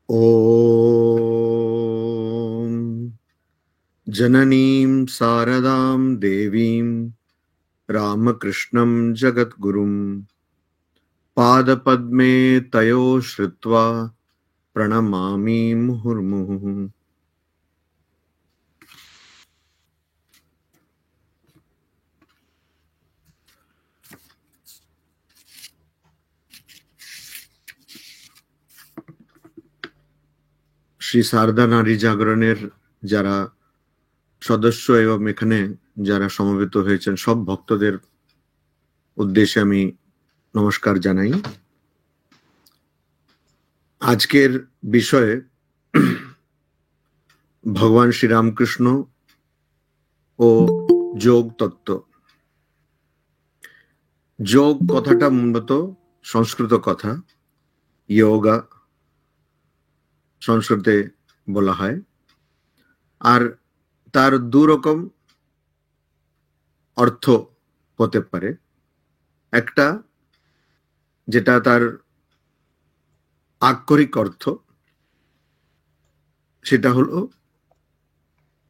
ॐ जननीं शारदां देवीं रामकृष्णं जगद्गुरुं पादपद्मे तयो श्रुत्वा प्रणमामि मुहुर्मुहुः। শ্রী শারদা নারী জাগরণের যারা সদস্য এবং এখানে যারা সমবেত হয়েছেন সব ভক্তদের উদ্দেশ্যে আমি নমস্কার জানাই। আজকের বিষয়ে ভগবান শ্রীরামকৃষ্ণ ও যোগ তত্ত্ব। যোগ কথাটা মূলত সংস্কৃত কথা, যোগা সংস্কৃতে বলা হয়, আর তার দুরকম অর্থ হতে পারে। একটা যেটা তার আক্ষরিক অর্থ, সেটা হলো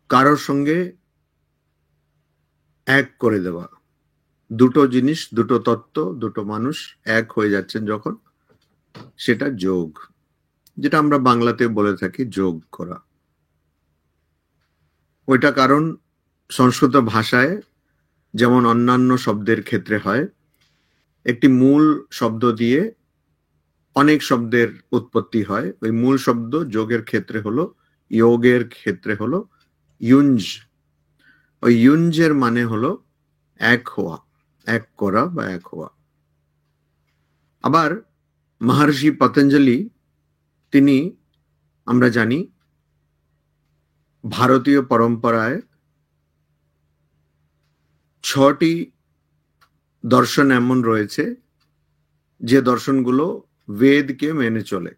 কারোর সঙ্গে এক করে দেওয়া, দুটো জিনিস, দুটো তত্ত্ব, দুটো মানুষ এক হয়ে যাচ্ছেন যখন, সেটা যোগ, যেটা আমরা বাংলাতে বলে থাকি যোগ করা। ওইটা কারণ সংস্কৃত ভাষায় যেমন অন্যান্য শব্দের ক্ষেত্রে হয়, একটি মূল শব্দ দিয়ে অনেক শব্দের উৎপত্তি হয়। ওই মূল শব্দ যোগের ক্ষেত্রে হলো, যোগের ক্ষেত্রে হলো ইউঞ্জ। ওই ইউঞ্জের মানে হলো এক হওয়া, এক করা বা এক হওয়া। আবার মহর্ষি পতঞ্জলি, তিনি আমরা জানি ভারতীয় পরম্পরায় 6টি দর্শন এমন রয়েছে যে দর্শনগুলো বেদকে মেনে চলে।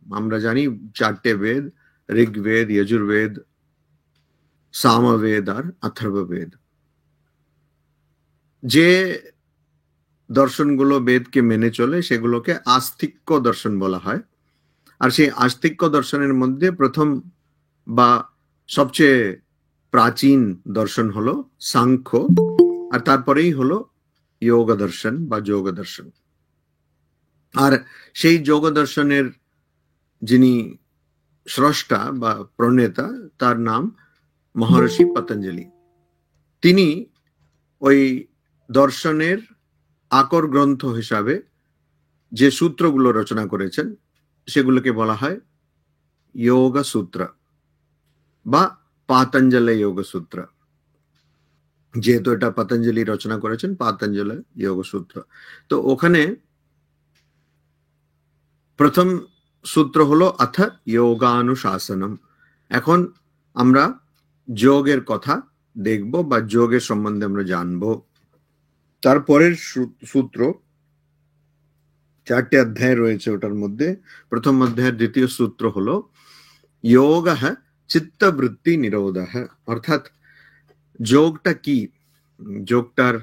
আমরা জানি 4টে বেদ, ঋগ্বেদ, যজুর্বেদ, সামবেদ আর অথর্ববেদ। যে দর্শনগুলো বেদকে মেনে চলে সেগুলোকে আস্তিক্য দর্শন বলা হয়। আর সেই আস্তিক্য দর্শনের মধ্যে প্রথম বা সবচেয়ে প্রাচীন দর্শন হলো সাংখ্য, আর তারপরেই হলো যোগ দর্শন বা যোগ দর্শন। আর সেই যোগ দর্শনের যিনি স্রষ্টা বা প্রণেতা, তার নাম মহর্ষি পতঞ্জলি। তিনি ওই দর্শনের আকর গ্রন্থ হিসাবে যে সূত্রগুলো রচনা করেছেন সেগুলোকে বলা হয় যোগ সূত্র বা পাতঞ্জলি যোগ সূত্র। যেহেতু এটা পতঞ্জলি রচনা করেছেন, পাতঞ্জলি যোগ সূত্র। তো ওখানে প্রথম সূত্র হলো অথ যোগানুশাসনম। এখন আমরা যোগের কথা দেখব বা যোগের সম্বন্ধে আমরা জানবো। তারপরের সূত্র, 4টে অধ্যায় রয়েছে ওটার মধ্যে। প্রথম অধ্যায়ের দ্বিতীয় সূত্র হলো যোগঃ চিত্তবৃত্তি নিরোধঃ। অর্থাৎ যোগটা কি, যোগটার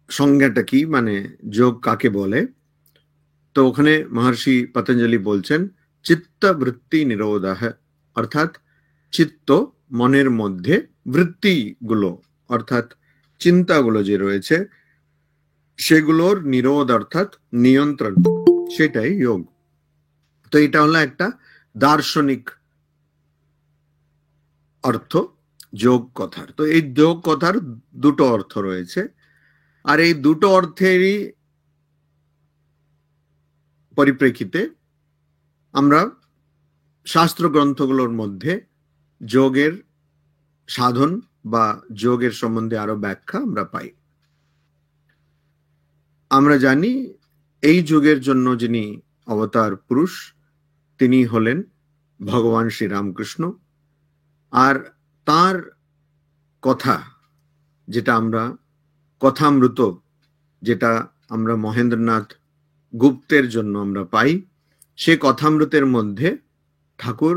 সংজ্ঞাটা কি, মানে যোগ কাকে বলে। তো ওখানে মহর্ষি পতঞ্জলি বলছেন চিত্তবৃত্তি নিরোধঃ, অর্থাৎ চিত্ত, মনের মধ্যে বৃত্তিগুলো অর্থাৎ চিন্তাগুলো যে রয়েছে সেগুলোর নিরোধ অর্থাৎ নিয়ন্ত্রণ, সেটাই যোগ। তো এটা হলো একটা দার্শনিক অর্থ যোগ কথার। তো এই যোগ কথার দুটো অর্থ রয়েছে, আর এই দুটো অর্থেরই পরিপ্রেক্ষিতে আমরা শাস্ত্র গ্রন্থগুলোর মধ্যে যোগের সাধন বা যোগের সম্বন্ধে আরো ব্যাখ্যা আমরা পাই। আমরা জানি এই যুগের জন্য যিনি অবতার পুরুষ, তিনি হলেন ভগবান শ্রীরামকৃষ্ণ। আর তার কথা, যেটা আমরা কথামৃত, যেটা আমরা মহেন্দ্রনাথ গুপ্তের জন্য আমরা পাই, সে কথামৃতের মধ্যে ঠাকুর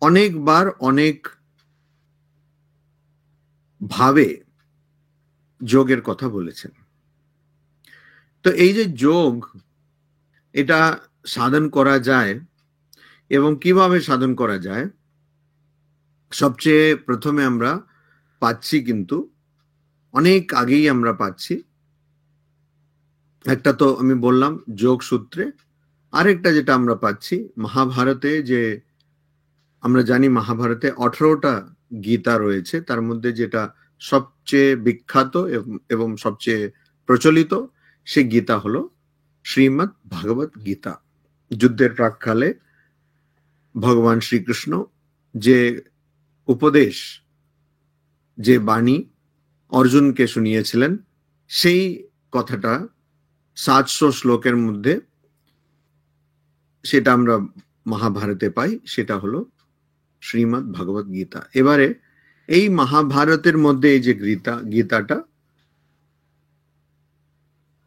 অনেকবার অনেক ভাবে যোগের কথা বলেছেন। তো এই যে যোগ, এটা সাধন করা যায় এবং কিভাবে সাধন করা যায়, সবচেয়ে প্রথমে আমরা পাচ্ছি কিন্তু অনেক আগেই আমরা পাচ্ছি, একটা তো আমি বললাম যোগ সূত্রে, আরেকটা যেটা আমরা পাচ্ছি মহাভারতে, যে আমরা জানি মহাভারতে 18টা গীতা রয়েছে, তার মধ্যে যেটা সবচেয়ে বিখ্যাত এবং সবচেয়ে প্রচলিত সে গীতা হলো শ্রীমদ্ ভাগবত গীতা। যুদ্ধের প্রাককালে ভগবান শ্রীকৃষ্ণ যে উপদেশ, যে বাণী অর্জুনকে শুনিয়েছিলেন, সেই কথাটা 700 শ্লোকের মধ্যে সেটা আমরা মহাভারতে পাই, সেটা হলো শ্রীমদ্ ভগবত গীতা। এবারে এই মহাভারতের মধ্যে এই যে গীতাটা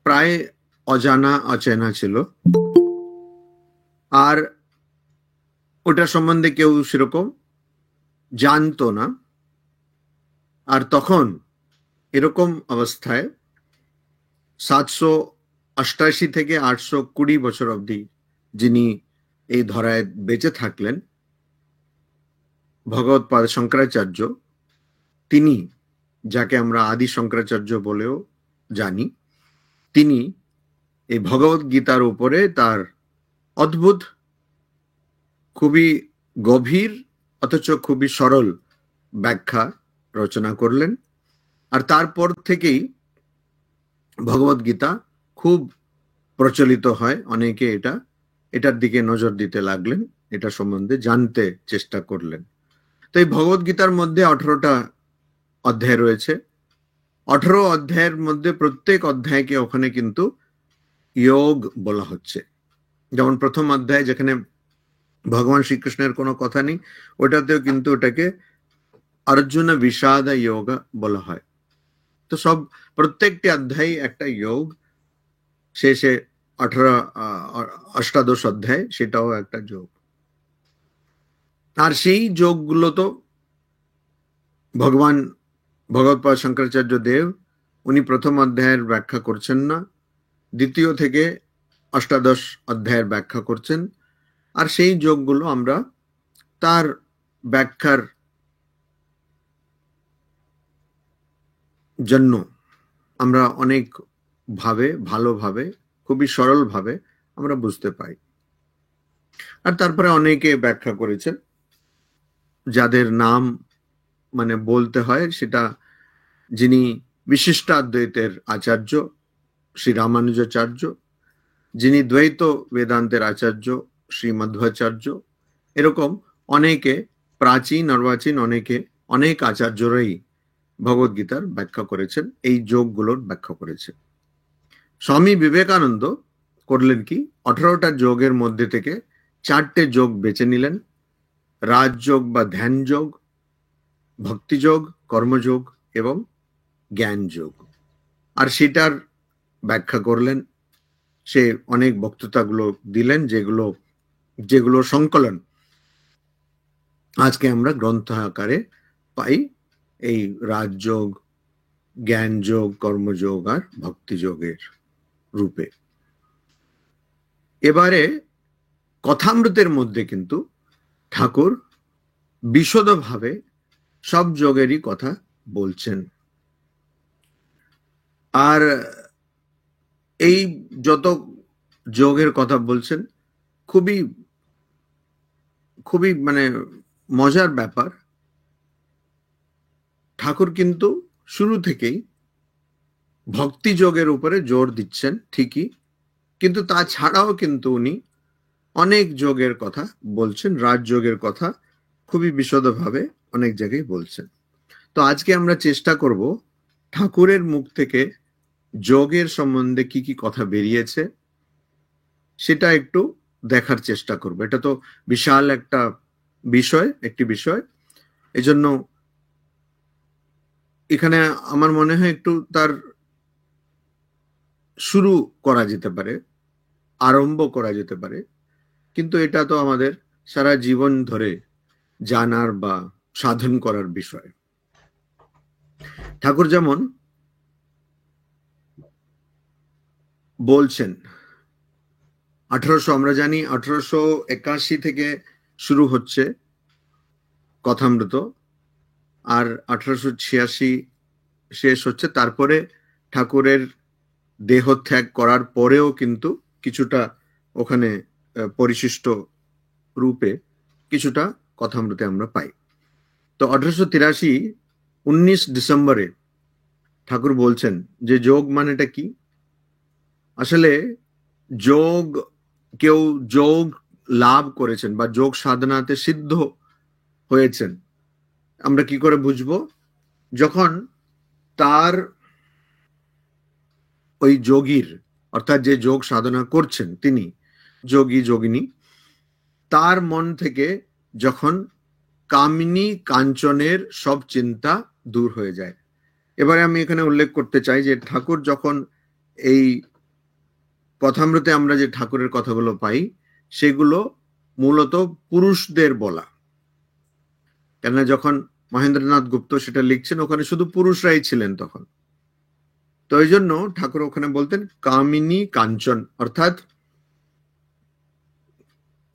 প্রায় অজানা অচেনা ছিল, আর ওটা সম্বন্ধে কেউ সেরকম জানতো না। আর তখন এরকম অবস্থায় 788 থেকে 820 বছর অবধি যিনি এই ধরায় বেঁচে থাকলেন, ভগবৎপাদ শঙ্করাচার্য, তিনি, যাকে আমরা আদি শঙ্করাচার্য বলেও জানি, তিনি এই ভগবত গীতার উপরে তার অদ্ভুত, খুবই গভীর অথচ খুবই সরল ব্যাখ্যা রচনা করলেন। আর তারপর থেকেই ভগবত গীতা খুব প্রচলিত হয়, অনেকে এটার দিকে নজর দিতে লাগলেন, এটা সম্বন্ধে জানতে চেষ্টা করলেন। তো এই ভগবত গীতার মধ্যে 18টা অধ্যায় রয়েছে। 18 অধ্যায়ের মধ্যে প্রত্যেক অধ্যায়কে ওখানে কিন্তু যোগ বলা হচ্ছে। যেমন প্রথম অধ্যায় যেখানে ভগবান শ্রীকৃষ্ণের কোনো কথা নেই, ওটাতেও কিন্তু ওটাকে অর্জুন বিষাদ যোগ বলা হয়। তো সব প্রত্যেকটি অধ্যায় একটা যোগ, শেষে 18 অধ্যায় সেটাও একটা যোগ। আর সেই যোগগুলো তো ভগবৎপাদ শঙ্করাচার্য দেব উনি প্রথম অধ্যায়ের ব্যাখ্যা করছেন না, দ্বিতীয় থেকে 18 অধ্যায়ের ব্যাখ্যা করছেন। আর সেই যোগগুলো আমরা তার ব্যাখ্যার জন্য আমরা অনেক ভাবে, ভালোভাবে, খুবই সরলভাবে আমরা বুঝতে পাই। আর তারপরে অনেকে ব্যাখ্যা করেছেন, যাদের নাম মানে বলতে হয়, সেটা যিনি বিশিষ্টাদ্বৈতের আচার্য শ্রী রামানুজাচার্য, যিনি দ্বৈত বেদান্তের আচার্য শ্রী মধ্বাচার্য, এরকম অনেকে প্রাচীন অর্বাচীন অনেক আচার্যরাই ভগবদ্গীতার ব্যাখ্যা করেছেন, এই যোগগুলোর ব্যাখ্যা করেছেন। স্বামী বিবেকানন্দ করলেন কি, 18টা যোগের মধ্যে থেকে 4টে যোগ বেছে নিলেন, রাজযোগ বা ধ্যান যোগ, ভক্তিযোগ, কর্মযোগ এবং জ্ঞান যোগ। আর সেটার ব্যাখ্যা করলেন, সে অনেক বক্তৃতাগুলো দিলেন, যেগুলো সংকলন আজকে আমরা গ্রন্থ আকারে পাই, এই রাজযোগ, জ্ঞান যোগ, কর্মযোগ আর ভক্তিযোগের রূপে। এবারে কথামৃতের মধ্যে কিন্তু ঠাকুর বিশদভাবে সব যোগেরই কথা বলছেন। আর এই যত যোগের কথা বলছেন, খুবই খুবই মানে মজার ব্যাপার, ঠাকুর কিন্তু শুরু থেকেই ভক্তি যোগের উপরে জোর দিচ্ছেন ঠিকই, কিন্তু তাছাড়াও কিন্তু উনি অনেক যোগের কথা বলছেন, রাজযোগের কথা খুবই বিশদভাবে অনেক জায়গায় বলছেন। তো আজকে আমরা চেষ্টা করব ঠাকুরের মুখ থেকে যোগের সম্বন্ধে কি কি কথা বেরিয়েছে সেটা একটু দেখার চেষ্টা করব। এটা তো বিশাল একটি বিষয়, এজন্য এখানে আমার মনে হয় একটু তার শুরু করা যেতে পারে, আরম্ভ করা যেতে পারে, কিন্তু এটা তো আমাদের সারা জীবন ধরে জানার বা সাধন করার বিষয়। ঠাকুর যেমন বলছেন আমরা জানি 1881 থেকে শুরু হচ্ছে কথামৃত, আর 1886 শেষ হচ্ছে। তারপরে ঠাকুরের দেহত্যাগ করার পরেও কিন্তু কিছুটা ওখানে পরিশিষ্ট রূপে কিছুটা কথামৃতে আমরা পাই। তো 1883 19 ডিসেম্বরে ঠাকুর বলছেন যে যোগ মানেটা কি। আসলে যোগ, কেউ যোগ লাভ করেছেন বা যোগ সাধনাতে সিদ্ধ হয়েছেন, আমরা কি করে বুঝবো? যখন তার ওই যোগীর, অর্থাৎ যে যোগ সাধনা করছেন তিনি যোগী যোগিনী, তার মন থেকে যখন কামিনী কাঞ্চনের সব চিন্তা দূর হয়ে যায়। এবারে আমি এখানে উল্লেখ করতে চাই যে ঠাকুর যখন এই কথামৃতে আমরা যে ঠাকুরের কথাগুলো পাই সেগুলো মূলত পুরুষদের বলা, কেননা যখন মহেন্দ্রনাথ গুপ্ত সেটা লিখছেন ওখানে শুধু পুরুষরাই ছিলেন তখন। তো এই জন্য ঠাকুর ওখানে বলতেন কামিনী কাঞ্চন, অর্থাৎ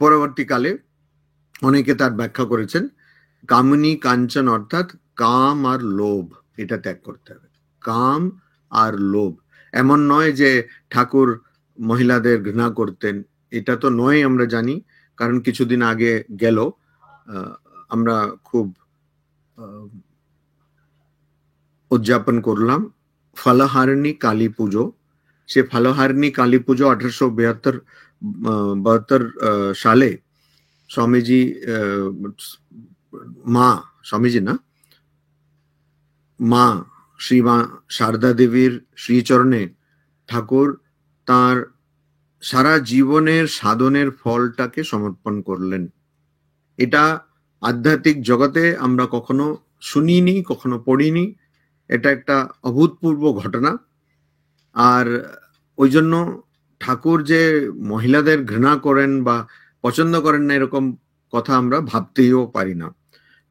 পরবর্তীকালে অনেকে তার ব্যাখ্যা করেছেন কামিনী কাঞ্চন অর্থাৎ কাম আর লোভ, এটা ত্যাগ করতে হবে। কাম আর লোভ, এমন নয় যে ঠাকুর মহিলাদের ঘৃণা করতেন, এটা তো নয়, আমরা জানি। কারণ কিছুদিন আগে গেল আমরা খুব উদযাপন করলাম ফলহারিণী কালী পুজো। সে ফলহারিণী কালী পুজো 1872 সালে স্বামীজি, মা স্বামীজি না, মা শ্রী মা শারদা দেবীর শ্রীচরণে ঠাকুর তার সারা জীবনের সাধনের ফলটাকে সমর্পণ করলেন। এটা আধ্যাত্মিক জগতে আমরা কখনো শুনিনি, কখনো পড়িনি। এটা একটা অভূতপূর্ব ঘটনা। আর ওই জন্য ঠাকুর যে মহিলাদের ঘৃণা করেন বা পছন্দ করেন না এরকম কথা আমরা ভাবতেও পারি না।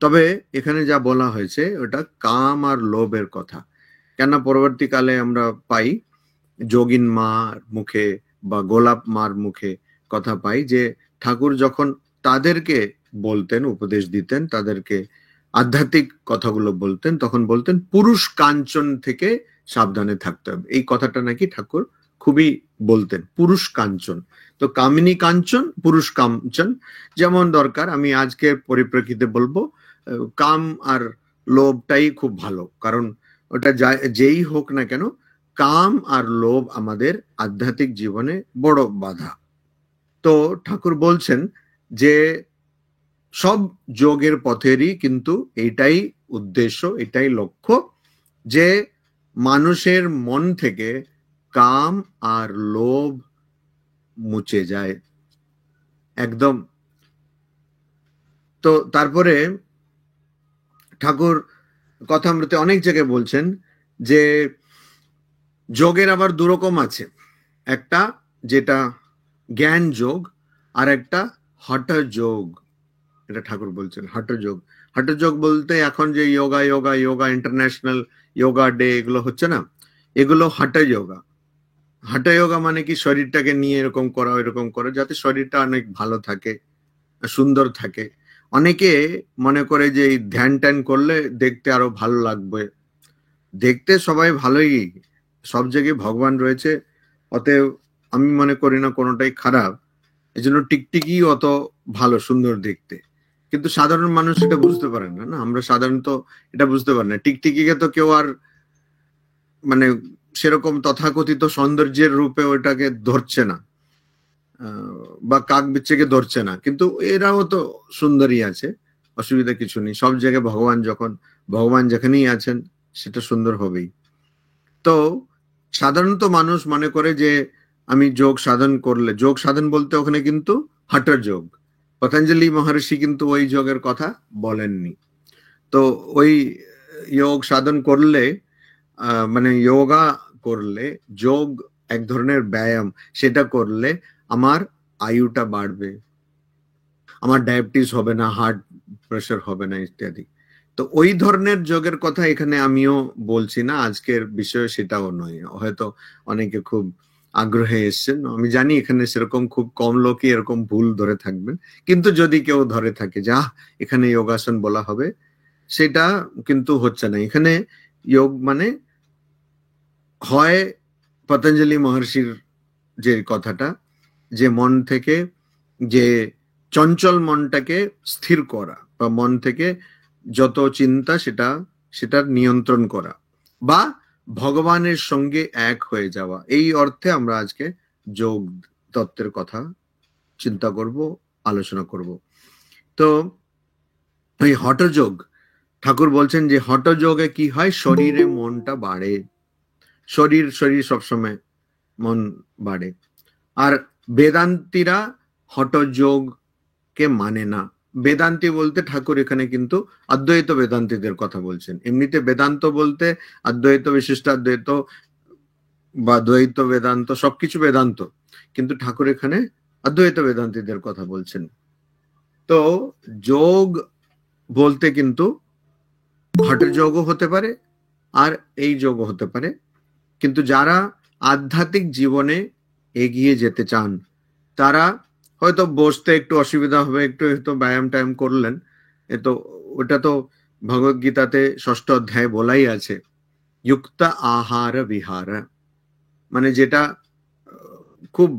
তবে এখানে যা বলা হয়েছে ওটা কাম আর লোভের কথা। কেননা পরবর্তীকালে আমরা পাই যোগিন মার মুখে বা গোলাপ মার মুখে কথা পাই যে ঠাকুর যখন তাদেরকে বলতেন, উপদেশ দিতেন, তাদেরকে আধ্যাত্মিক কথাগুলো বলতেন, তখন বলতেন পুরুষ কাঞ্চন থেকে সাবধানে থাকতে হবে। এই কথাটা নাকি ঠাকুর খুবই বলতেন, পুরুষ কাঞ্চন। তো কামিনী কাঞ্চন, পুরুষ কাঞ্চন যেমন দরকার, আমি আজকের পরিপ্রেক্ষিতে বলবো কাম আর লোভটাই খুব ভালো। কারণ ওটা যেই হোক না কেন, কাম আর লোভ আমাদের আধ্যাত্মিক জীবনে বড় বাধা। তো ঠাকুর বলছেন যে সব যোগের পথেরই কিন্তু এটাই উদ্দেশ্য, এটাই লক্ষ্য, যে মানুষের মন থেকে কাম আর লোভ মুছে যায় একদম। তো তারপরে ঠাকুর কথামৃতে অনেক জায়গায় বলছেন যে যোগের আবার দুরকম আছে, একটা যেটা জ্ঞান যোগ আর একটা হঠ যোগ। এটা ঠাকুর বলছেন হঠ যোগ। হঠ যোগ বলতে এখন যে যোগা যোগা যোগা ইন্টারন্যাশনাল যোগা ডে এগুলো হচ্ছে না, এগুলো হঠ যোগা। হঠ যোগা মানে কি শরীরটাকে নিয়ে এরকম করা, এরকম করা, যাতে শরীরটা অনেক ভালো থাকে, সুন্দর থাকে। অনেকে মনে করে যে এই ধ্যান ট্যান করলে দেখতে আরো ভালো লাগবে। দেখতে সবাই ভালোই, সব জায়গায় ভগবান রয়েছে, অতএব আমি মনে করি না কোনোটাই খারাপ। এই জন্য টিকটিকি অত ভালো, সুন্দর দেখতে। কিন্তু সাধারণ মানুষ এটা বুঝতে পারে না। না, আমরা সাধারণত এটা বুঝতে পারি না। টিকটিকিকে তো কেউ আর মানে সেরকম তথাকথিত সৌন্দর্যের রূপে ওটাকে ধরছে না, বা কাক বিচ্ছেকে ধরছে না, কিন্তু এরাও তো সুন্দরী আছে, অসুবিধা কিছু নেই। সব জায়গায় ভগবান যেখানেই আছেন সেটা সুন্দর হবেই। তো সাধারণত মানুষ মনে করে যে আমি যোগ সাধন করলে, যোগ সাধন বলতে ওখানে কিন্তু হঠের যোগ, পতঞ্জলি মহর্ষি কিন্তু ওই যোগের কথা বলেননি। তো ওই যোগ সাধন করলে মানে যোগা করলে, যোগ এক ধরনের ব্যায়াম, সেটা করলে আমার আয়ুটা বাড়বে, আমার ডায়াবেটিস হবে না, হার্ট প্রেশার হবে না ইত্যাদি। তো ওই ধরনের যোগের কথা এখানে আমিও বলছি না, আজকের বিষয় সেটাও নয়। হয়তো অনেকে খুব আগ্রহে এসছেন। আমি জানি এখানে সেরকম খুব কম লোকই এরকম ভুল ধরে থাকবেন, কিন্তু যদি কেউ ধরে থাকে যা এখানে যোগাসন বলা হবে, সেটা কিন্তু হচ্ছে না। এখানে যোগ মানে হয় পতঞ্জলি মহর্ষির যে কথাটা, যে মন থেকে যে চঞ্চল মনটাকে স্থির করা, বা মন থেকে যত চিন্তা সেটার নিয়ন্ত্রণ করা, বা ভগবানের সঙ্গে এক হয়ে যাওয়া, এই অর্থে আমরা আজকে যোগ তত্ত্বের কথা চিন্তা করব, আলোচনা করব। তো এই হঠযোগ, ঠাকুর বলছেন যে হঠযোগে কি হয়, শরীরে মনটা বাড়ে, শরীর সবসময় মন বাড়ে। আর বেদান্তীরা হঠযোগকে মানে না। বেদান্তি বলতে ঠাকুর এখানে কিন্তু অদ্বৈত বেদান্তীদের কথা বলছেন। এমনিতে বেদান্ত বলতে অদ্বৈত, বিশিষ্টাদ্বৈত বা দ্বৈত বেদান্ত সবকিছু বেদান্ত, কিন্তু ঠাকুর এখানে অদ্বৈত বেদান্তীদের কথা বলছেন। তো যোগ বলতে কিন্তু হঠযোগও হতে পারে আর এই যোগও হতে পারে, কিন্তু যারা আধ্যাত্মিক জীবনে এগিয়ে যেতে চান তারা হয়তো বসতে একটু অসুবিধা হবে, একটু হয়তো ব্যায়াম ট্যায়াম করলেন, তো ওটা তো ভগবদ গীতাতে 6ষ্ঠ অধ্যায়ে বলাই আছে, যুক্ত আহার বিহার, মানে যেটা খুব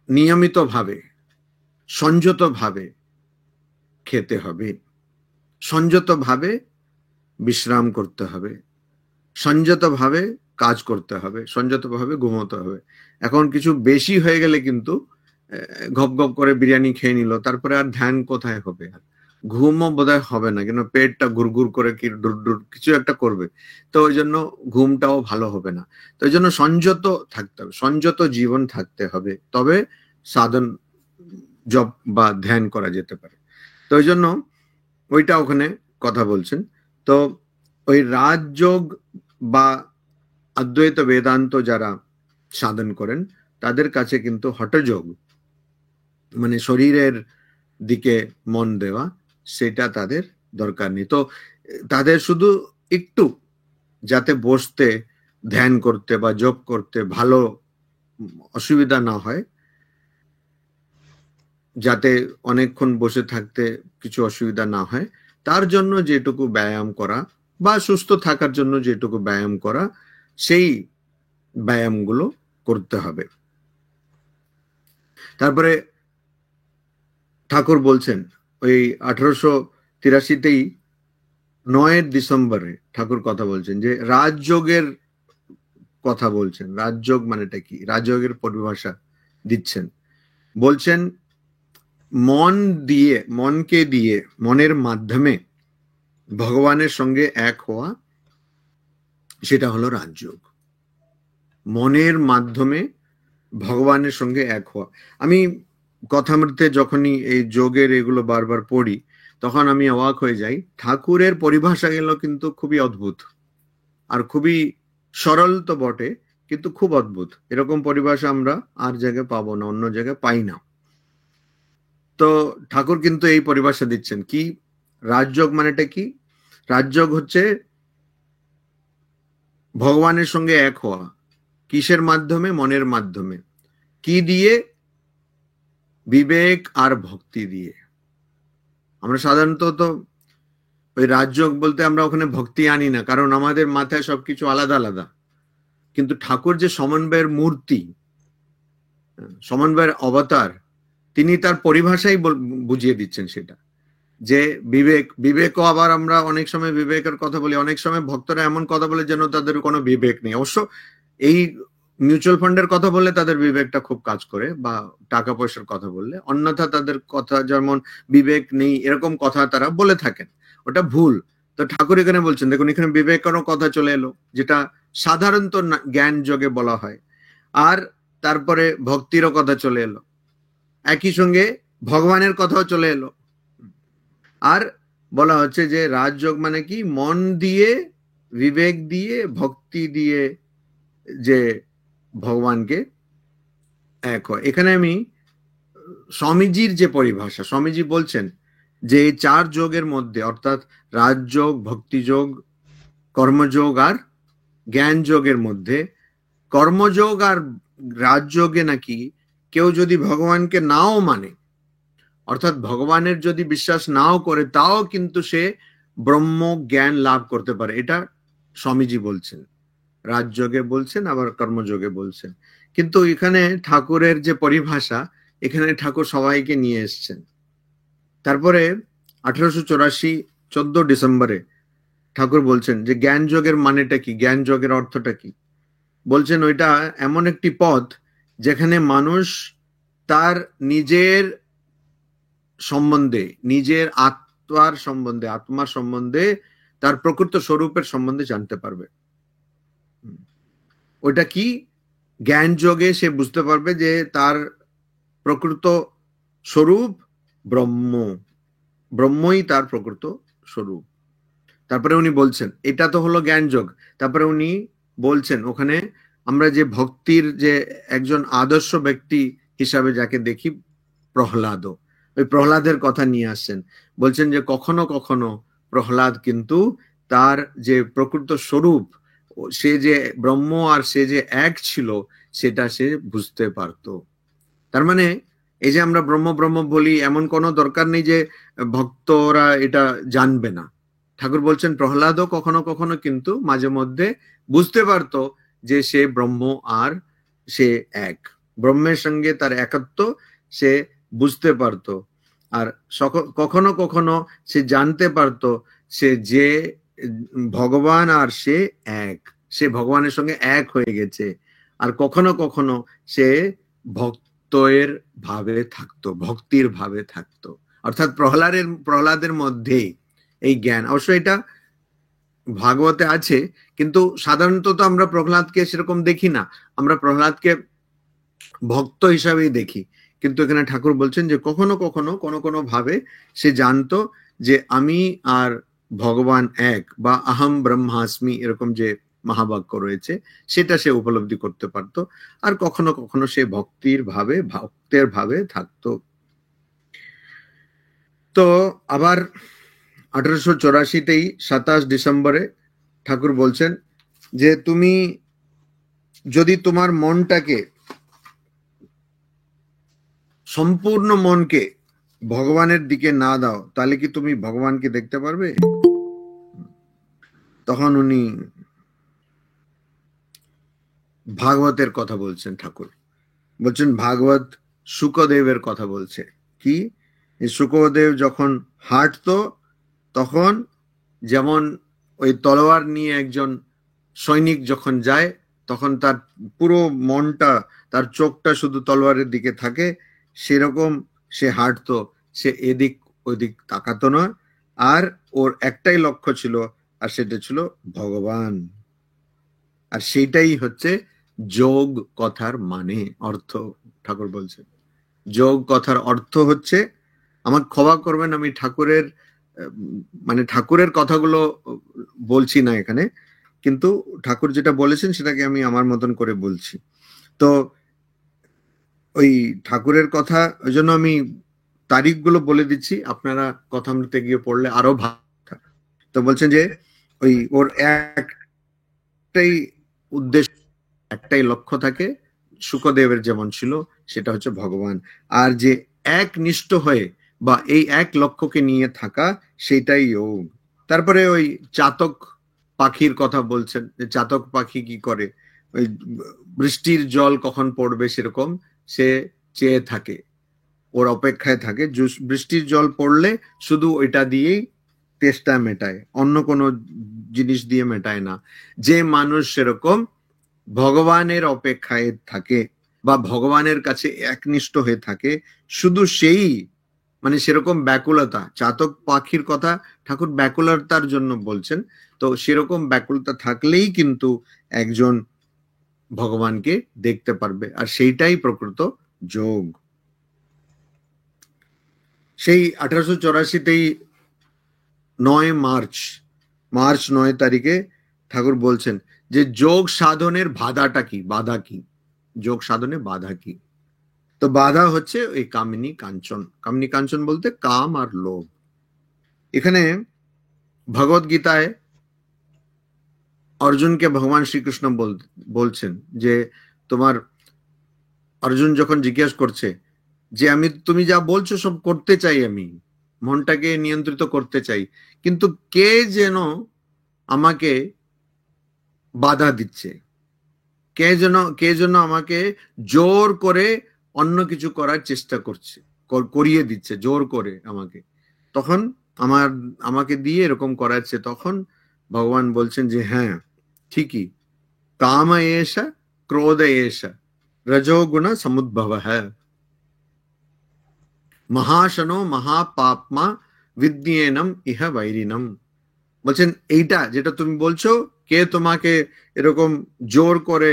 নিয়মিত ভাবে সংযত ভাবে খেতে হবে, সংযত ভাবে বিশ্রাম করতে হবে, সংযত ভাবে কাজ করতে হবে, সংযত ভাবে ঘুমোতে হবে। এখন কিছু বেশি হয়ে গেলে কিন্তু গপ গপ করে বিরিয়ানি খেয়ে নিল, তারপরে আর ধ্যান কোথায় হবে, আর ঘুমও বোধহয় হবে না, কেন পেটটা ঘুরঘুর করে কি ডুর কিছু একটা করবে, তো ওই জন্য ঘুমটাও ভালো হবে না। তো ওই জন্য সংযত থাকতে হবে, সংযত জীবন থাকতে হবে, তবে সাধন জপ বা ধ্যান করা যেতে পারে। তো ওই জন্য ওইটা ওখানে কথা বলছেন। তো ওই রাজযোগ বা অদ্বৈত বেদান্ত যারা সাধন করেন তাদের কাছে কিন্তু হঠযোগ মানে শরীরের দিকে মন দেওয়া, সেটা তাদের দরকার নেই। তো তাদের শুধু একটু যাতে বসতে, ধ্যান করতে বা জপ করতে ভালো অসুবিধা না হয়, যাতে অনেকক্ষণ বসে থাকতে কিছু অসুবিধা না হয়, তার জন্য যেটুকু ব্যায়াম করা বা সুস্থ থাকার জন্য যেটুকু ব্যায়াম করা, সেই ব্যায়ামগুলো করতে হবে। তারপরে ঠাকুর বলছেন ওই 1883-তেই 9 ডিসেম্বরে ঠাকুর কথা বলছেন যে রাজযোগের কথা বলছেন। রাজযোগ মানেটা কি, রাজযোগের পরিভাষা দিচ্ছেন, বলছেন মনকে দিয়ে মনের মাধ্যমে ভগবানের সঙ্গে এক হওয়া, সেটা হলো রাজযোগ। মনের মাধ্যমে ভগবানের সঙ্গে এক হওয়া। আমি কথামৃতে যখনই এই যোগের এগুলো বারবার পড়ি তখন আমি অবাক হয়ে যাই, ঠাকুরের পরিভাষা গুলো কিন্তু খুবই অদ্ভুত আর খুবই সরল তো বটে, কিন্তু খুব অদ্ভুত। এরকম পরিভাষা আমরা আর জায়গায় পাবো না, অন্য জায়গায় পাই না। তো ঠাকুর কিন্তু এই পরিভাষা দিচ্ছেন কি, রাজযোগ মানেটা কি, রাজযোগ হচ্ছে ভগবানের সঙ্গে এক হওয়া। কিসের মাধ্যমে, মনের মাধ্যমে। কি দিয়ে, বিবেক আর ভক্তি দিয়ে। আমরা সাধারণত তো ওই রাজযোগ বলতে আমরা ওখানে ভক্তি আনি না, কারণ আমাদের মাথায় সবকিছু আলাদা আলাদা। কিন্তু ঠাকুর যে সমন্বয়ের মূর্তি, সমন্বয়ের অবতার, তিনি তার পরিভাষাই বুঝিয়ে দিচ্ছেন সেটা, যে বিবেকও আবার আমরা অনেক সময় বিবেকের কথা বলি, অনেক সময় ভক্তরা এমন কথা বলে যেন তাদের কোনো বিবেক নেই। অবশ্য এই মিউচুয়াল ফান্ডের কথা বললে তাদের বিবেকটা খুব কাজ করে, বা টাকা পয়সার কথা বললে, অন্যথা তাদের কথা যেমন বিবেক নেই এরকম কথা তারা বলে থাকেন, ওটা ভুল। তো ঠাকুর এখানে বলছেন, দেখুন এখানে বিবেকেরও কথা চলে এলো, যেটা সাধারণত জ্ঞান যোগে বলা হয়, আর তারপরে ভক্তিরও কথা চলে এলো, একই সঙ্গে ভগবানের কথাও চলে এলো। আর বলা হচ্ছে যে রাজযোগ মানে কি, মন দিয়ে, বিবেক দিয়ে, ভক্তি দিয়ে যে ভগবানকে এক হয়। এখানে আমি স্বামীজির যে পরিভাষা, স্বামীজি বলছেন যে এই 4 যোগের মধ্যে, অর্থাৎ রাজযোগ, ভক্তিযোগ, কর্মযোগ আর জ্ঞান যোগের মধ্যে কর্মযোগ আর রাজযোগে নাকি কেউ যদি ভগবানকে নাও মানে, অর্থাৎ ভগবানের যদি বিশ্বাস নাও করে, তাও কিন্তু সে ব্রহ্ম জ্ঞান লাভ করতে পারে। এটা স্বামীজি বলছেন, রাজযোগে বলছেন, আবার কর্মযোগে বলছেন। কিন্তু এখানে ঠাকুরের যে পরিভাষা, এখানে ঠাকুর সবাইকে নিয়ে এসছেন। তারপরে 1884 14 ডিসেম্বরে ঠাকুর বলছেন যে জ্ঞান যোগের মানেটা কি, জ্ঞান যোগের অর্থটা কি। বলছেন ওইটা এমন একটি পথ যেখানে মানুষ তার নিজের সম্বন্ধে, নিজের আত্মার সম্বন্ধে, তার প্রকৃত স্বরূপের সম্বন্ধে জানতে পারবে। ওইটা কি? জ্ঞান যোগে সে বুঝতে পারবে যে তার প্রকৃত স্বরূপ ব্রহ্ম, ব্রহ্মই তার প্রকৃত স্বরূপ। তারপরে উনি বলছেন এটা তো হলো জ্ঞান যোগ। তারপরে উনি বলছেন ওখানে আমরা যে ভক্তির যে একজন আদর্শ ব্যক্তি হিসাবে যাকে দেখি, প্রহ্লাদ, ওই প্রহ্লাদের কথা নিয়ে আসছেন। বলছেন যে কখনো কখনো প্রহ্লাদ কিন্তু তার যে প্রকৃত স্বরূপ, সে যে ব্রহ্ম আর সে যে এক ছিল, সেটা সে বুঝতে পারত। তার মানে এই যে আমরা ব্রহ্ম ব্রহ্ম বলি, এমন কোনো দরকার নেই যে ভক্তরা এটা জানবে না। ঠাকুর বলছেন প্রহ্লাদও কখনো কখনো কিন্তু মাঝে মধ্যে বুঝতে পারত যে সে ব্রহ্ম আর সে এক, ব্রহ্মের সঙ্গে তার একত্ব সে বুঝতে পারত। আর কখনো কখনো সে জানতে পারত সে যে ভগবান আর সে এক, সে ভগবানের সঙ্গে এক হয়ে গেছে। আর কখনো কখনো সে ভক্তের ভাবে থাকতো, ভক্তির ভাবে থাকতো। অর্থাৎ প্রহ্লাদের মধ্যে এই জ্ঞান, অবশ্য এটা ভাগবতে আছে, কিন্তু সাধারণত তো আমরা প্রহ্লাদকে সেরকম দেখি না, আমরা প্রহ্লাদকে ভক্ত হিসাবেই দেখি। কিন্তু এখানে ঠাকুর বলছেন যে কখনো কখনো কোনো কোনো ভাবে সে জানতো যে আমি আর ভগবান এক, বা আহম ব্রহ্মাস্মি, এরকম যে মহাবাক্য রয়েছে সেটা সে উপলব্ধি করতে পারত। আর কখনো কখনো সে ভক্তের ভাবে থাকতো। তো আবার 1884তেই 27 ডিসেম্বরে ঠাকুর বলছেন যে তুমি যদি তোমার মনটাকে, সম্পূর্ণ মনকে ভগবানের দিকে না দাও, তাহলে কি তুমি ভগবানকে দেখতে পারবে? তখন উনি ভাগবতের কথা বলছেন। ঠাকুর বলছেন ভাগবত শুকদেবের কথা বলছে। কি? শুকদেব যখন হাঁটতো, তখন যেমন ওই তলোয়ার নিয়ে একজন সৈনিক যখন যায়, তখন তার পুরো মনটা, তার চোখটা শুধু তলোয়ারের দিকে থাকে, সেরকম সে হাঁটতো, সে এদিক ওদিক তাকাতো না। আর ওর একটাই লক্ষ্য ছিল, আর সেটা ছিল ভগবান। আর সেটাই হচ্ছে যোগ কথার মানে, অর্থ। ঠাকুর বলছেন যোগ কথার অর্থ হচ্ছে, আমাকে ক্ষমা করবেন, আমি ঠাকুরের মানে ঠাকুরের কথাগুলো বলছি না এখানে, কিন্তু ঠাকুর যেটা বলেছেন সেটাকে আমি আমার মতন করে বলছি। তো ওই ঠাকুরের কথা, ওই জন্য আমি তারিখগুলো বলে দিচ্ছি, আপনারা কথামৃতে গিয়ে পড়লে আরো ভালো। তো বলছেন যে ওই ওর একটাই উদ্দেশ্য, একটাই লক্ষ্য থাকে, শুকদেবের যেমন ছিল, সেটা হচ্ছে ভগবান। আর যে একনিষ্ঠ হয়ে বা এই এক লক্ষ্যকে নিয়ে থাকা, সেটাই যোগ। তারপরে ওই চাতক পাখির কথা বলছেন, যে চাতক পাখি কি করে, ওই বৃষ্টির জল কখন পড়বে সেরকম সে চেয়ে থাকে, ওর অপেক্ষায় থাকে। বৃষ্টির জল পড়লে শুধু ওইটা দিয়েই তেষ্টা মেটায়, অন্য কোনো জিনিস দিয়ে মেটায় না। যে মানুষ সেরকম ভগবানের অপেক্ষায় থাকে বা ভগবানের কাছে একনিষ্ঠ হয়ে থাকে, শুধু সেই, মানে সেরকম ব্যাকুলতা, চাতক পাখির কথা ঠাকুর ব্যাকুলতার জন্য বলছেন। তো সেরকম ব্যাকুলতা থাকলেই কিন্তু একজন ভগবানকে দেখতে পারবে, আর সেইটাই প্রকৃত যোগ। সেই 1884তেই 9 মার্চ 9 তারিখে ঠাকুর বলছেন যে যোগ সাধনের বাধাটা কি, বাধা কি, যোগ সাধনে বাধা কি। তো বাধা হচ্ছে ওই কামিনী কাঞ্চন। কামিনী কাঞ্চন বলতে কাম আর লোভ। এখানে ভগবত গীতায় অর্জুনকে ভগবান শ্রীকৃষ্ণ বলছেন যে তোমার, অর্জুন যখন জিজ্ঞেস করছে যে তুমি যা বলছো সব করতে চাই, আমি মনটাকে নিয়ন্ত্রিত করতে চাই, কিন্তু কে যেন আমাকে বাধা দিচ্ছে, কে যেন আমাকে জোর করে অন্য কিছু করার চেষ্টা করছে, করিয়ে দিচ্ছে জোর করে আমাকে, তখন আমাকে দিয়ে এরকম করাচ্ছে। তখন ভগবান বলছেন যে হ্যাঁ ঠিকই, কাম এষা ক্রোধ এষা রজোগুণ সমুদ্ভব হ্যাঁ, মহাশনো মহাপাপমা বিদ্যেনম ইহ বৈরিণম। বলছেন এইটা যেটা তুমি বলছো, কে তোমাকে এরকম জোর করে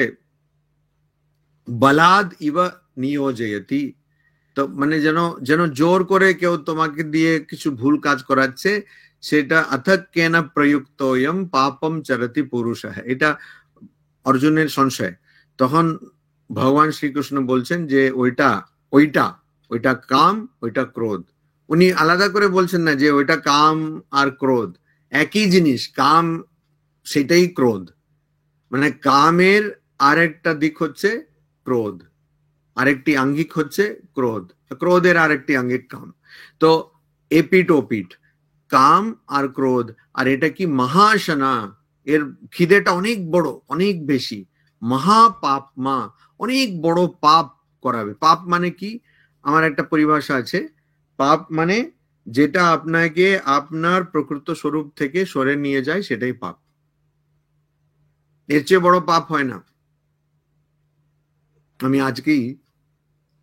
বলাদ ইব নিয়োজয়তি, তো মানে যেন যেন জোর করে কেউ তোমাকে দিয়ে কিছু ভুল কাজ করাচ্ছে, সেটা অথক কেন প্রযুক্তয়ম পাপম চরতি পুরুষ, এটা অর্জুনের সংশয়। তখন ভগবান শ্রীকৃষ্ণ বলছেন যে ওইটা ওইটা ওইটা কাম, ওইটা ক্রোধ। উনি আলাদা করে বলছেন না যে ওইটা কাম আর ক্রোধ একই জিনিস, কাম সেটাই ক্রোধ, মানে কামের আরেকটা দিক হচ্ছে ক্রোধ, আরেকটি আঙ্গিক হচ্ছে ক্রোধ, ক্রোধের আরেকটি আঙ্গিক কাম। তো এপিট ওপিট, কাম আর ক্রোধ। আর এটা কি মহাশনা, এর খিদেটা অনেক বড়, অনেক বেশি, মহাপাপ মা, অনেক বড় পাপ করাবে। পাপ মানে কি, আমার একটা পরিভাষা আছে, পাপ মানে যেটা আপনাকে আপনার প্রকৃত স্বরূপ থেকে সরে নিয়ে যায় সেটাই পাপ, এর চেয়ে বড় পাপ হয় না। আমি আজকেই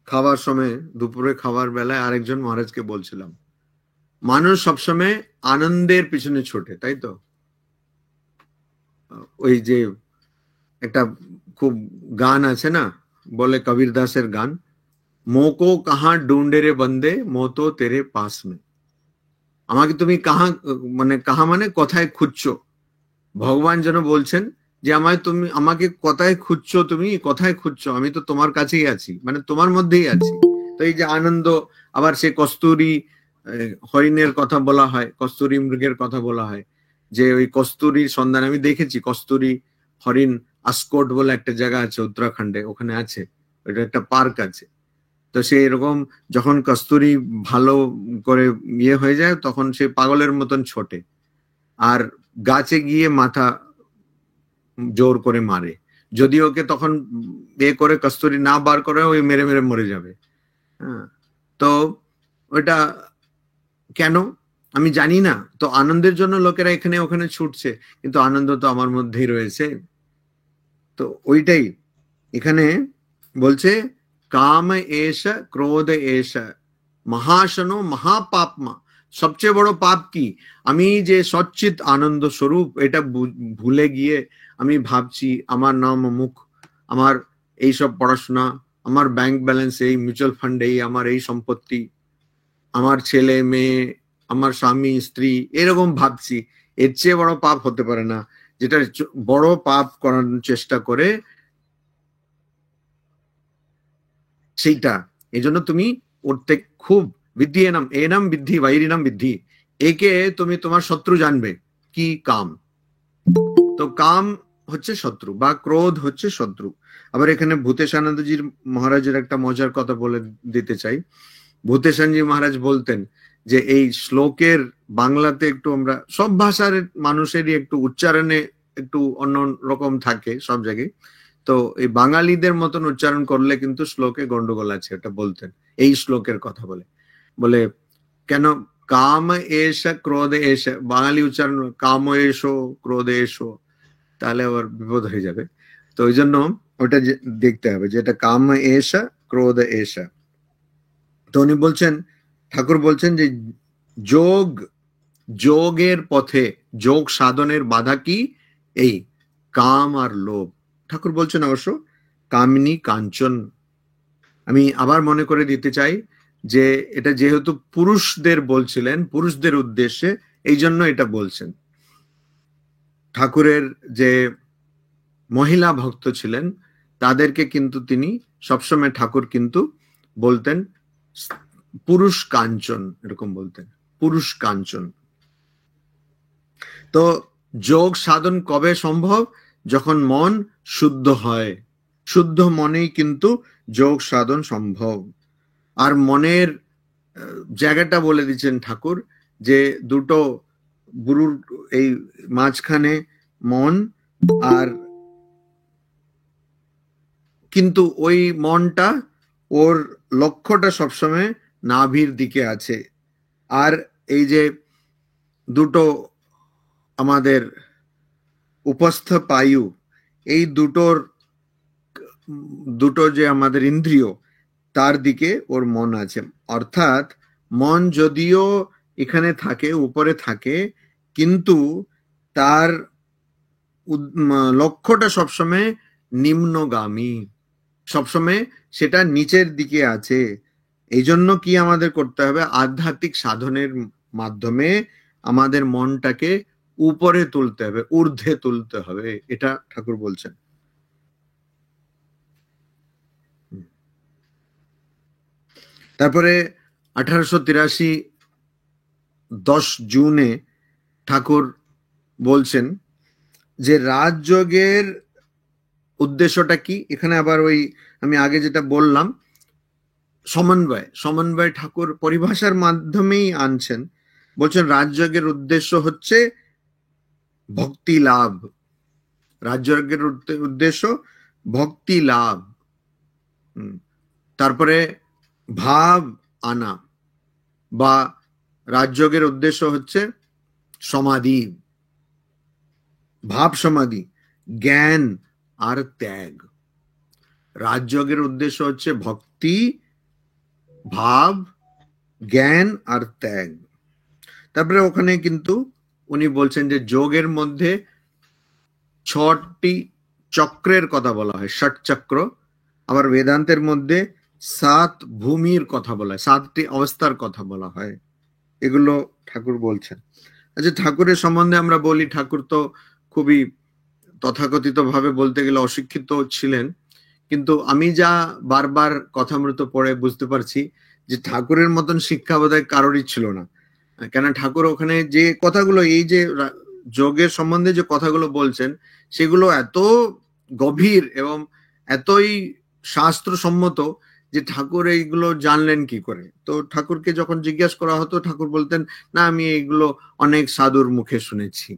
খাওয়ার সময়, দুপুরে খাওয়ার বেলায় আরেকজন মহারাজকে বলছিলাম, মানুষ সবসময় আনন্দের পিছনে ছোটে, তাই তো? ওই যে একটা খুব গান আছে না, বলে কবির দাসের গান, মোকো কাহা ঢুন্ডে রে বন্দে মো তো তেরে পাস মে। আমাকে তুমি কাহা, মানে কাহা মানে কোথায় খুঁজছো। ভগবান যেন বলছেন যে আমাকে কোথায় খুঁজছো, তুমি কোথায় খুঁজছো, আমি তো তোমার কাছেই আছি, মানে তোমার মধ্যেই আছি। তো এই যে আনন্দ, আবার সে কস্তুরী হরিণের কথা বলা হয়, কস্তুরী মৃগের কথা বলা হয়, যে ওই কস্তুরীর সন্ধান আমি দেখেছি। কস্তুরী হরিণ আসকোট বলে একটা জায়গা আছে উত্তরাখণ্ডে, ওখানে আছে, ওটা একটা পার্ক আছে। তো সে এরকম যখন কস্তুরী ভালো করে ইয়ে হয়ে যায় তখন সে পাগলের মতন ছোটে, আর গাছে গিয়ে মাথা জোর করে মারে, যদি ওকে তখন এ করে কস্তুরী না বার করে ওই মেরে মেরে মরে যাবে। হ্যাঁ, তো ওইটা কেন আমি জানি না। তো আনন্দের জন্য লোকেরা এখানে ওখানে ছুটছে, কিন্তু আনন্দ তো আমার মধ্যেই রয়েছে। তো ওইটাই এখানে বলছে, কাম এস ক্রোধ এস মহাশনো মহাপাপমা। সবচেয়ে বড় পাপ কি, আমি যে সচ্চিত আনন্দ স্বরূপ এটা ভুলে গিয়ে আমি ভাবছি আমার নাম অমুক, আমার এইসব পড়াশোনা, আমার ব্যাংক ব্যালেন্স এই, মিউচুয়াল ফান্ড এই, আমার এই সম্পত্তি, আমার ছেলে মেয়ে, আমার স্বামী স্ত্রী, এরকম ভাবছি। এর চেয়ে বড় পাপ হতে পারে না, যেটা বড় পাপ করার চেষ্টা করে সেইটা। এই জন্য তুমি ওর খুব বৃদ্ধি এনাম বৃদ্ধি বৈরিণাম বৃদ্ধি, একে তুমি তোমার শত্রু জানবে, কি কাম। তো কাম হচ্ছে শত্রু বা ক্রোধ হচ্ছে শত্রু। আবার এখানে ভূতেশানন্দজির মহারাজের একটা মজার কথা বলে দিতে চাই। ভূতেশানজি মহারাজ বলতেন যে এই শ্লোকের বাংলাতে একটু, আমরা সব ভাষার মানুষেরই একটু উচ্চারণে একটু অন্য রকম থাকে সব জায়গায়, তো এই বাঙালিদের মতন উচ্চারণ করলে কিন্তু শ্লোকে গন্ডগোল আছে, এটা বলতেন এই শ্লোকের কথা বলে। বলে কেন কাম এস ক্রোধ এস, বাঙালি উচ্চারণ কাম এসো ক্রোধ এসো, তাহলে আবার বিপদ হয়ে যাবে। তো ওই জন্য ওটা দেখতে হবে যে এটা কাম এস ক্রোধ এস। তো উনি বলছেন, ঠাকুর বলছেন যে যোগ, যোগের পথে, যোগ সাধনের বাধা কি, এই কাম আর লোভ। ঠাকুর বলছেন অবশ্য কামিনী কাঞ্চন। আমি আবার মনে করে দিতে চাই যে এটা যেহেতু পুরুষদের বলছিলেন, পুরুষদের উদ্দেশ্যে, এই জন্য এটা বলছেন। ঠাকুরের যে মহিলা ভক্ত ছিলেন তাদেরকে কিন্তু তিনি সবসময়, ঠাকুর কিন্তু বলতেন পুরুষ কাঞ্চন, এরকম বলতেন পুরুষ কাঞ্চন। তো যোগ সাধন কবে সম্ভব? যখন মন শুদ্ধ হয়। শুদ্ধ মনেই কিন্তু যোগ সাধন সম্ভব। আর মনের জায়গাটা বলে দিচ্ছেন ঠাকুর, যে দুটো গুরুর এই মাঝখানে মন, আর কিন্তু ওই মনটা, ওর লক্ষ্যটা সবসময় নাভির দিকে আছে। আর এই যে দুটো আমাদের উপস্থ পায়ু, এই দুটো যে আমাদের ইন্দ্রিয়, তার দিকে ওর মন আছে। অর্থাৎ মন যদিও এখানে থাকে, উপরে থাকে, কিন্তু তার লক্ষ্যটা সবসময় নিম্নগামী, সবসময় সেটা নিচের দিকে আছে। এই জন্য কি আমাদের করতে হবে? আধ্যাত্মিক সাধনের মাধ্যমে আমাদের মনটাকে উপরে তুলতে হবে, ঊর্ধ্বে তুলতে হবে, এটা ঠাকুর বলছেন। তারপরে 1883 10 জুনে ঠাকুর বলছেন যে রাজযোগের উদ্দেশ্যটা কি। এখানে আবার ওই আমি আগে যেটা বললাম, সমন্বয় ঠাকুর পরিভাষার মাধ্যমেই আনছেন। বলছেন রাজযোগের উদ্দেশ্য হচ্ছে ভক্তি লাভ। রাজযোগের উদ্দেশ্য ভক্তি লাভ। তারপরে ভাব আনা, বা রাজযোগের উদ্দেশ্য হচ্ছে সমাধি, ভাব সমাধি, জ্ঞান আর ত্যাগ। রাজযোগের উদ্দেশ্য হচ্ছে ভক্তি, ভাব, জ্ঞান আর ত্যাগ। তারপরে ওখানে কিন্তু উনি বলছেন যে যোগের মধ্যে 6টি চক্রের কথা বলা হয়, ষট চক্র। আবার বেদান্তের মধ্যে 7 ভূমির কথা বলা হয়, 7টি অবস্থার কথা বলা হয়। এগুলো ঠাকুর বলছেন। আচ্ছা, ঠাকুরের সম্বন্ধে আমরা বলি, ঠাকুর তো খুবই তথাকথিত ভাবে বলতে গেলে অশিক্ষিত ছিলেন, কিন্তু আমি যা বারবার কথামৃত পড়ে বুঝতে পারছি যে ঠাকুরের মতন শিক্ষা বোধহয় কারোরই ছিল না। কেন ঠাকুর ওখানে যে কথাগুলো, এই যে যোগের সম্বন্ধে যে কথাগুলো বলছেন, সেগুলো এত গভীর এবং এতই শাস্ত্রসম্মত যে ঠাকুর এইগুলো জানলেন কি করে। তো ঠাকুরকে যখন জিজ্ঞাসা করা হতো, ঠাকুর বলতেন, না আমি এইগুলো অনেক সাধুর মুখে শুনেছি।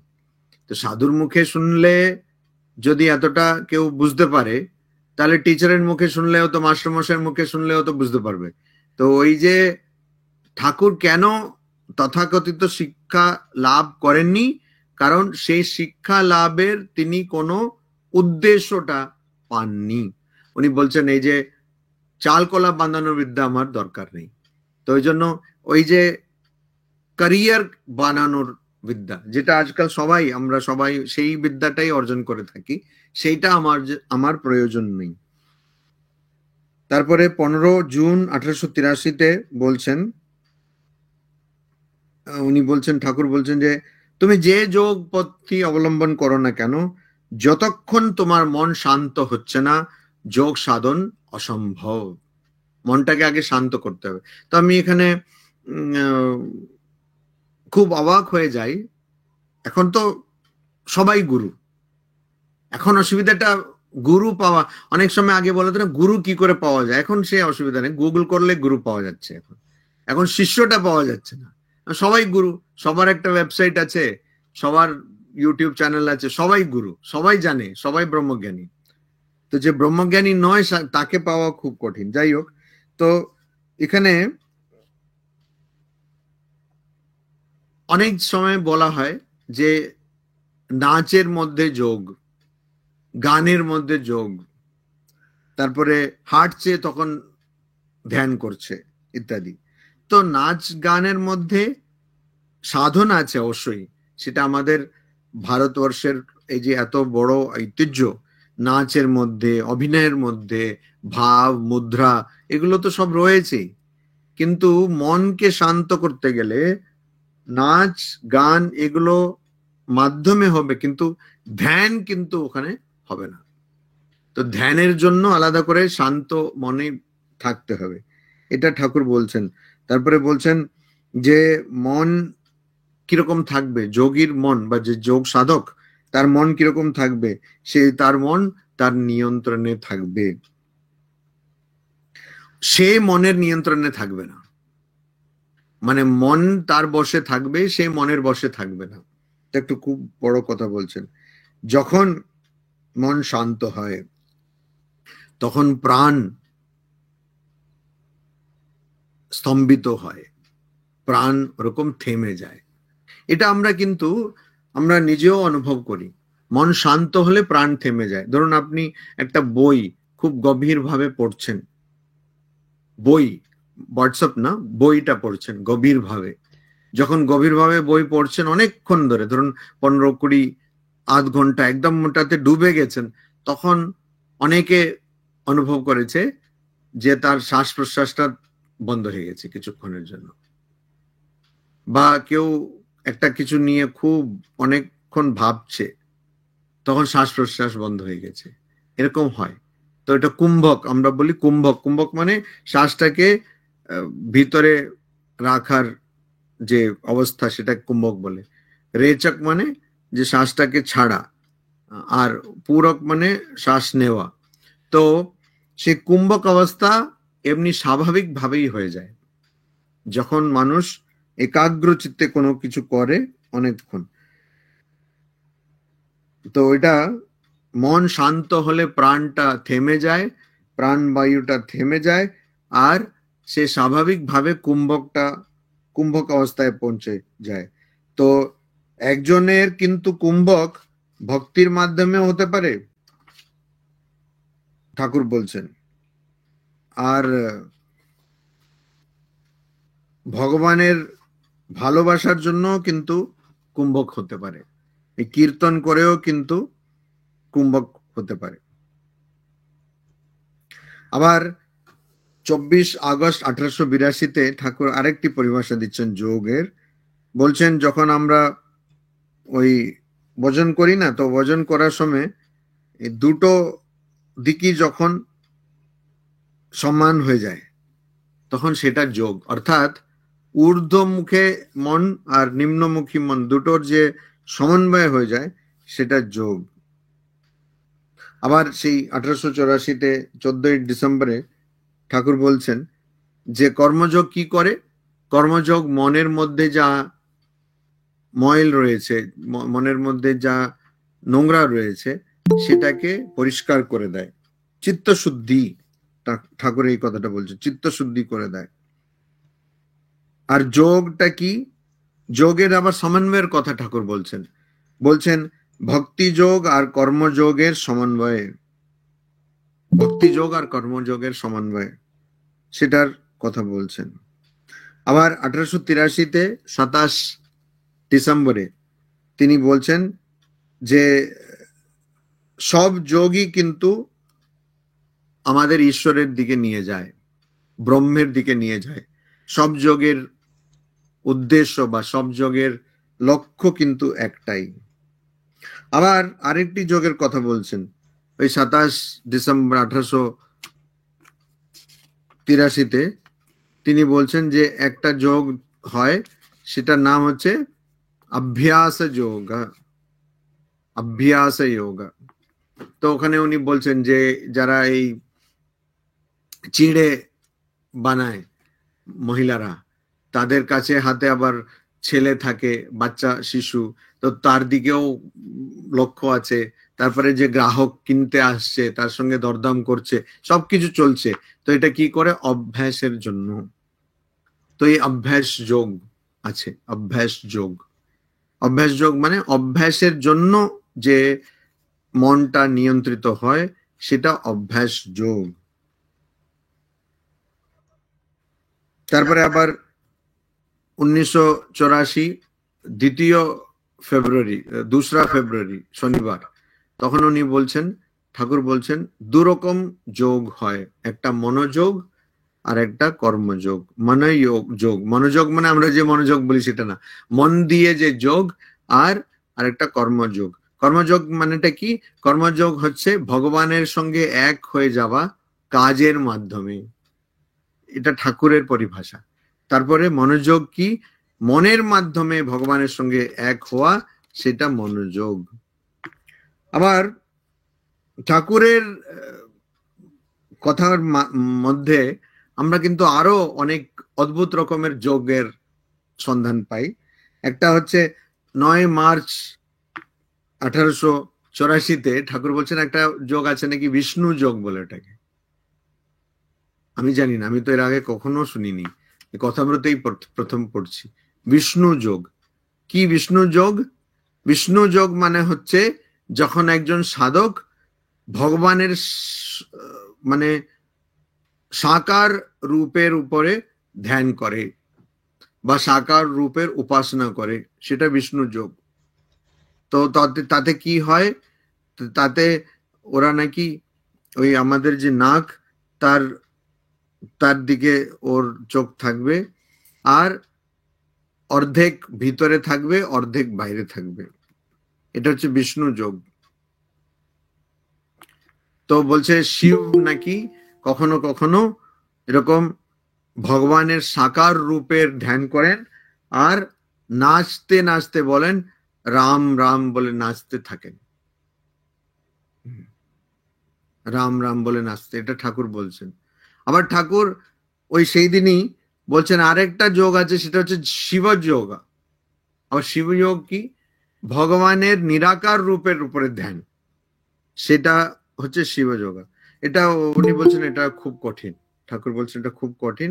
তো সাধুর মুখে শুনলে যদি এতটা কেউ বুঝতে পারে, তাহলে টিচারের মুখে শুনলেও তো, মাস্টারমশাইয়ের মুখে শুনলেও তো বুঝতে পারবে। তো ওই যে ঠাকুর কেন তথাকথিত শিক্ষা লাভ করেননি, কারণ সেই শিক্ষা লাভের তিনি কোনো উদ্দেশ্যটা পাননি। উনি বলছেন এই যে চাল কলা বাঁধানোর বিদ্যা আমার দরকার নেই। তো ওই জন্য ওই যে ক্যারিয়ার বানানোর বিদ্যা, যেটা আজকাল আমরা সবাই সেই বিদ্যাটাই অর্জন করে থাকি, সেইটা আমার প্রয়োজন নেই। তারপরে 15 জুন 1883 বলছেন, উনি বলছেন, ঠাকুর বলছেন যে তুমি যে যোগ পদ্ধতি অবলম্বন করো না কেন, যতক্ষণ তোমার মন শান্ত হচ্ছে না, যোগ সাধন অসম্ভব। মনটাকে আগে শান্ত করতে হবে। তো আমি এখানে খুব অবাক হয়ে যাই। এখন তো সবাই গুরু। এখন অসুবিধাটা গুরু পাওয়া। অনেক সময় আগে বলতো না গুরু কি করে পাওয়া যায়, এখন সে অসুবিধা নেই, গুগল করলে গুরু পাওয়া যাচ্ছে। এখন শিষ্যটা পাওয়া যাচ্ছে না। সবাই গুরু, সবার একটা ওয়েবসাইট আছে, সবার ইউটিউব চ্যানেল আছে, সবাই গুরু, সবাই জানে, সবাই ব্রহ্মজ্ঞানী। তো যে ব্রহ্মজ্ঞানী নয় তাকে পাওয়া খুব কঠিন। যাই হোক, তো এখানে অনেক সময় বলা হয় যে নাচের মধ্যে যোগ, গানের মধ্যে যোগ, তারপরে হাঁটছে তখন ধ্যান করছে ইত্যাদি। তো নাচ গানের মধ্যে সাধন আছে অবশ্যই। সেটা আমাদের ভারতবর্ষের এই যে এত বড় ঐতিহ্য, নাচের মধ্যে, অভিনয়ের মধ্যে ভাব, মুদ্রা, এগুলো তো সব রয়েছেই। কিন্তু মনকে শান্ত করতে গেলে নাচ গান এগুলো মাধ্যমে হবে, কিন্তু ধ্যান কিন্তু ওখানে হবে না। তো ধ্যানের জন্য আলাদা করে শান্ত মনে থাকতে হবে, এটা ঠাকুর বলছেন। তারপরে বলছেন যে মন কিরকম থাকবে, যোগীর মন বা যে যোগ সাধক তার মন কিরকম থাকবে, তার মন তার নিয়ন্ত্রণে থাকবে, সে মনের নিয়ন্ত্রণে থাকবে না। মানে মন তার বশে থাকবে, সে মনের বশে থাকবে না। এটা একটু খুব বড় কথা বলছেন। যখন মন শান্ত হয় তখন প্রাণ স্তম্ভিত হয়, প্রাণ ওরকম থেমে যায়। এটা আমরা নিজেও অনুভব করি। মন শান্ত হলে প্রাণ থেমে যায়। ধরুন আপনি একটা বই খুব গভীরভাবে পড়ছেন, বই, হোয়াটসঅ্যাপ না, বইটা পড়ছেন গভীরভাবে। যখন গভীরভাবে বই পড়ছেন অনেকক্ষণ ধরে, ধরুন 15-20 আধ ঘন্টা একদম মোটাতে ডুবে গেছেন, তখন অনেকে অনুভব করেছে যে তার শ্বাস প্রশ্বাসটা বন্ধ হয়ে গেছে কিছুক্ষণের জন্য, বা কেউ একটা কিছু নিয়ে খুব অনেকক্ষণ ভাবছে, তখন শ্বাস প্রশ্বাস বন্ধ হয়ে গেছে, এরকম হয়। তো এটা কুম্ভক, আমরা বলি কুম্ভক। কুম্ভক মানে শ্বাসটাকে ভিতরে রাখার যে অবস্থা, সেটা কুম্ভক বলে। রেচক মানে যে শ্বাসটাকে ছাড়া, আর পূরক মানে শ্বাস নেওয়া। তো সে কুম্ভক অবস্থা এমনি স্বাভাবিক ভাবেই হয়ে যায় যখন মানুষ একাগ্র চিত্তে কোনো কিছু করে অনেকক্ষণ। তো এটা মন শান্ত হলে প্রাণটা থেমে যায়, প্রাণবায়ুটা থেমে যায়, আর সে স্বাভাবিকভাবে কুম্ভক অবস্থায় পৌঁছে যায়। তো একজনের কিন্তু কুম্ভক ভক্তির মাধ্যমে হতে পারে, ঠাকুর বলছেন, আর ভগবানের ভালোবাসার জন্য কিন্তু কুম্ভক হতে পারে, এই কীর্তন করেও কিন্তু কুম্ভক হতে পারে। আবার 24 আগস্ট 1882-তে ঠাকুর আরেকটি পরিভাষা দিচ্ছেন যোগের। বলছেন যখন আমরা ওই ভজন করি না, তো ভজন করার সময় এই দুটো দিকই যখন সমান হয়ে যায় তখন সেটা যোগ। অর্থাৎ ঊর্ধ্বমুখে মন আর নিম্নমুখী মন দুটোর যে সমন্বয় হয়ে যায় সেটা যোগ। আবার সেই 1884-তে 14ই ডিসেম্বরে ঠাকুর বলছেন যে কর্মযোগ কি করে, কর্মযোগ মনের মধ্যে যা ময়ল রয়েছে, মনের মধ্যে যা নোংরা রয়েছে সেটাকে পরিষ্কার করে দেয়, চিত্তশুদ্ধি। ঠাকুর এই কথাটা বলছে, চিত্তশুদ্ধি করে দেয়। আর যোগটা কি, যোগের আবার সমন্বয়ের কথা ঠাকুর বলছেন ভক্তি যোগ আর কর্মযোগের সমন্বয়ে, ভক্তি যোগ আর কর্মযোগের সমন্বয়ে, সেটার কথা বলছেন। আবার 1883-তে 27 ডিসেম্বরে তিনি বলছেন যে সব যোগই কিন্তু আমাদের ঈশ্বরের দিকে নিয়ে যায়, ব্রহ্মের দিকে নিয়ে যায়। সব যোগের উদ্দেশ্য বা সব যোগের লক্ষ্য কিন্তু একটাই। আবার আরেকটি যোগের কথা বলছেন ওই 27 ডিসেম্বর 1883-তে তিনি বলছেন যে একটা যোগ হয়, সেটার নাম হচ্ছে অভ্যাস যোগ, অভ্যাস যোগ। তো ওখানে উনি বলছেন যে যারা এই চিড়ে বানায় মহিলারা, তাদের কাছে হাতে আবার ছেলে থাকে, বাচ্চা শিশু, তো তার দিকেও লক্ষ্য আছে। তারপরে যে গ্রাহক কিনতে আসছে তার সঙ্গে দরদাম করছে, সবকিছু চলছে। তো এটা কি করে, অভ্যাসের জন্য। তো এই অভ্যাস যোগ আছে, অভ্যাস যোগ। অভ্যাস যোগ মানে অভ্যাসের জন্য যে মনটা নিয়ন্ত্রিত হয় সেটা অভ্যাস যোগ। তারপরে আবার 1984 2 ফেব্রুয়ারি শনিবার, তখন উনি বলছেন, ঠাকুর বলছেন দুরকম যোগ হয়, একটা মনোযোগ আর একটা কর্মযোগ। যোগ, মনোযোগ মানে আমরা যে মনোযোগ বলি সেটা না, মন দিয়ে যে যোগ, আর আরেকটা কর্মযোগ। কর্মযোগ মানেটা কি, কর্মযোগ হচ্ছে ভগবানের সঙ্গে এক হয়ে যাওয়া কাজের মাধ্যমে, এটা ঠাকুরের পরিভাষা। তারপরে মনোযোগ কি, মনের মাধ্যমে ভগবানের সঙ্গে এক হওয়া, সেটা মনোযোগ। আবার ঠাকুরের কথার মধ্যে আমরা কিন্তু আরো অনেক অদ্ভুত রকমের যোগের সন্ধান পাই। একটা হচ্ছে 9 মার্চ 1884-তে ঠাকুর বলছেন একটা যোগ আছে নাকি বিষ্ণু যোগ বলে ওটাকে। আমি জানি না, আমি তো এর আগে কখনো শুনিনি, কথামৃতেই প্রথম পড়ছি। বিষ্ণু যোগ কি? বিষ্ণু যোগ, বিষ্ণু যোগ মানে হচ্ছে যখন একজন সাধক ভগবানের মানে সাকার রূপের উপরে ধ্যান করে বা সাকার রূপের উপাসনা করে, সেটা বিষ্ণু যোগ। তো তাতে কি হয়? তাতে ওরা নাকি ওই আমাদের যে নাক, তার দিকে ওর চোখ থাকবে, আর অর্ধেক ভিতরে থাকবে, অর্ধেক বাইরে থাকবে। এটা হচ্ছে বিষ্ণু যোগ। তো বলছে শিব নাকি কখনো কখনো এরকম ভগবানের সাকার রূপের ধ্যান করেন, আর নাচতে নাচতে বলেন রাম রাম বলে নাচতে থাকেন, রাম রাম বলে নাচতে। এটা ঠাকুর বলছেন। আবার ঠাকুর ওই সেই দিনই বলছেন আরেকটা যোগ আছে, সেটা হচ্ছে শিবযোগ। আবার শিবযোগ কি? ভগবানের নিরাকার রূপের উপরে ধ্যান, সেটা হচ্ছে শিবযোগা। এটা উনি বলছেন এটা খুব কঠিন। ঠাকুর বলছেন এটা খুব কঠিন।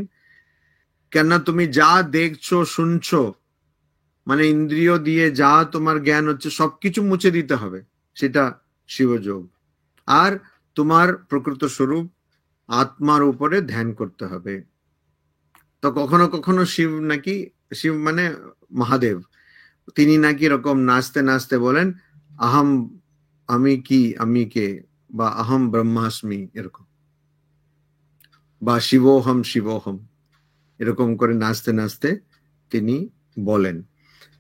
কেননা তুমি যা দেখছো শুনছো, মানে ইন্দ্রিয় দিয়ে যা তোমার জ্ঞান হচ্ছে সবকিছু মুছে দিতে হবে, সেটা শিবযোগ। আর তোমার প্রকৃত স্বরূপ আত্মার উপরে ধ্যান করতে হবে। তো কখনো কখনো শিব নাকি, শিব মানে মহাদেব, তিনি নাকি এরকম নাচতে নাচতে বলেন আহম, আমি কি, আমি কে, বা আহম ব্রহ্মাস্মি, এরকম, বা শিবোহম শিবোহম, এরকম করে নাচতে নাচতে তিনি বলেন।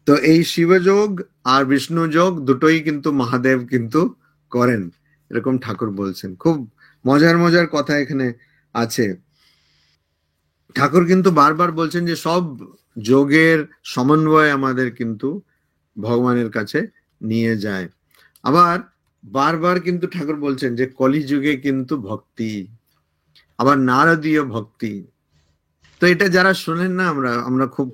তো এই শিবযোগ আর বিষ্ণু যোগ দুটোই কিন্তু মহাদেব কিন্তু করেন, এরকম ঠাকুর বলছেন। খুব মজার মজার কথা এখানে আছে। ঠাকুর কিন্তু বারবার বলছেন যে সব যোগের সমন্বয় আমাদের কিন্তু ভগবানের কাছে নিয়ে যায়। আবার বারবার কিন্তু ঠাকুর বলছেন যে কলিযুগে কিন্তু ভক্তি, আবার নারদীয় ভক্তি। তো এটা যারা শোনেন না, আমরা খুব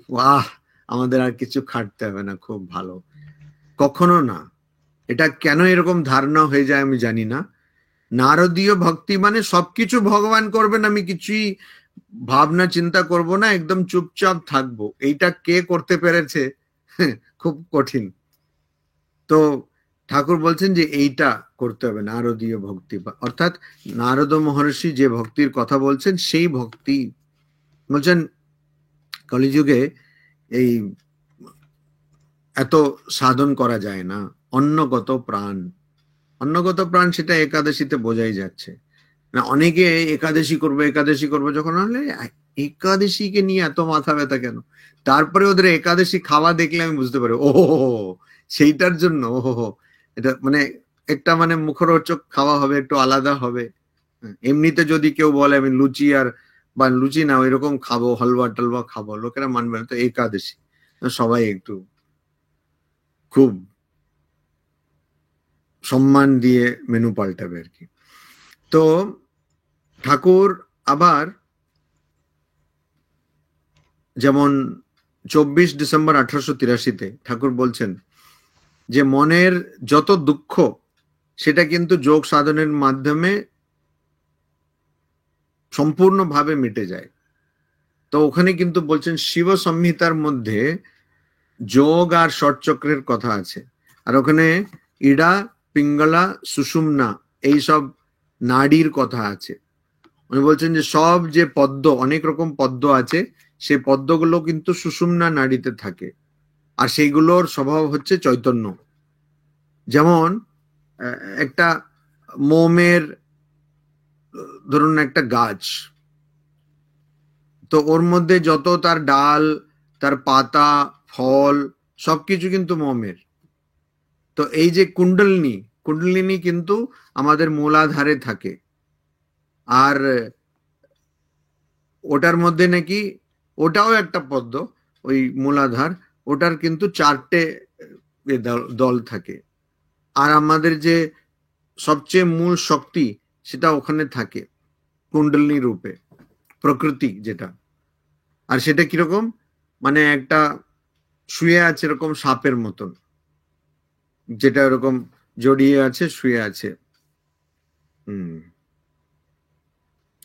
আমাদের আর কিছু খাটতে হবে না, খুব ভালো। কখনো না। এটা কেন এরকম ধারণা হয়ে যায় আমি জানি না। নারদীয় ভক্তি মানে সবকিছু ভগবান করবেন, আমি কিছুই ভাবনা চিন্তা করব না, একদম চুপচাপ থাকবো। এইটা কে করতে পেরেছে? খুব কঠিন। তো ঠাকুর বলছেন যে এইটা করতে হবে, নারদীয় ভক্তি, অর্থাৎ নারদ মহর্ষি যে ভক্তির কথা বলছেন সেই ভক্তি। বলছেন কলিযুগে এই এত সাধন করা যায় না, অন্নগত প্রাণ, অন্নগত প্রাণ সেটা একাদশীতে বোঝাই যাচ্ছে না। অনেকে একাদশী করবো একাদশী করবো যখন হলে, একাদশীকে নিয়ে এত মাথা ব্যথা কেন? তারপরে ওদের একাদশী খাওয়া দেখলে আমি বুঝতে পারি, ও সেইটার জন্য এটা মানে একটা মানে মুখরোচক খাওয়া হবে, একটু আলাদা হবে। এমনিতে যদি কেউ বলে আমি লুচি আর, বা লুচি না ওইরকম খাবো, হালুয়া টালুয়া খাবো, লোকেরা মানবে না। তো একাদশী সবাই একটু খুব সম্মান দিয়ে মেনু পাল্টাবে আর কি। তো ঠাকুর আবার যেমন 24 ডিসেম্বর 1883-তে ঠাকুর বলছেন যে মনের যত দুঃখ সেটা কিন্তু যোগ সাধনের মাধ্যমে সম্পূর্ণভাবে মিটে যায়। তো ওখানে কিন্তু বলছেন শিব সংহিতার মধ্যে যোগ আর ষটচক্রের কথা আছে, আর ওখানে ইড়া পিঙ্গলা সুষুম্না এইসব নাড়ির কথা আছে। উনি বলছেন যে সব যে পদ্ম, অনেক রকম পদ্ম আছে, সেই পদ্মগুলো কিন্তু সুষুম্না নাড়িতে থাকে, আর সেইগুলোর স্বভাব হচ্ছে চৈতন্য। যেমন একটা মোমের, ধরুন একটা গাছ, তো ওর মধ্যে যত তার ডাল, তার পাতা, ফল, সবকিছু কিন্তু মোমের। তো এই যে কুণ্ডলিনী, কুণ্ডলিনী কিন্তু আমাদের মূলাধারে থাকে, আর ওটার মধ্যে নাকি, ওটাও একটা পদ্ম, ওই মূলাধার, ওটার কিন্তু 4টে দল থাকে। আর আমাদের যে সবচেয়ে মূল শক্তি সেটা ওখানে থাকে কুণ্ডলিনী রূপে, প্রকৃতি যেটা। আর সেটা কিরকম, মানে একটা শুয়ে আছে এরকম সাপের মতন, যেটা এরকম জড়িয়ে আছে, শুয়ে আছে।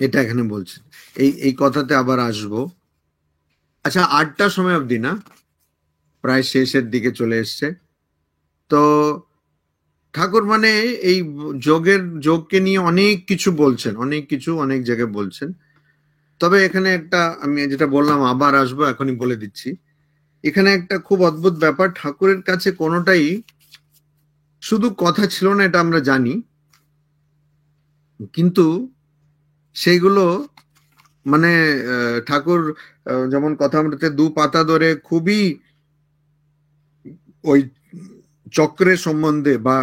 এটা এখানে বলছে। এই কথাতে আবার আসবো। আচ্ছা, 8টার সময় অবধি না, প্রায় শেষের দিকে চলে এসছে। তো ঠাকুর মানে এই যোগকে নিয়ে অনেক কিছু বলছেন, অনেক কিছু অনেক জায়গায় বলছেন। তবে এখানে একটা, আমি যেটা বললাম আবার আসবো, এখনই বলে দিচ্ছি। এখানে একটা খুব অদ্ভুত ব্যাপার, ঠাকুরের কাছে কোনোটাই শুধু কথা ছিল না, এটা আমরা জানি, কিন্তু সেইগুলো মানে ঠাকুর যেমন কথামৃতে 2 পাতা ধরে খুবই ওই চক্রের সম্বন্ধে বা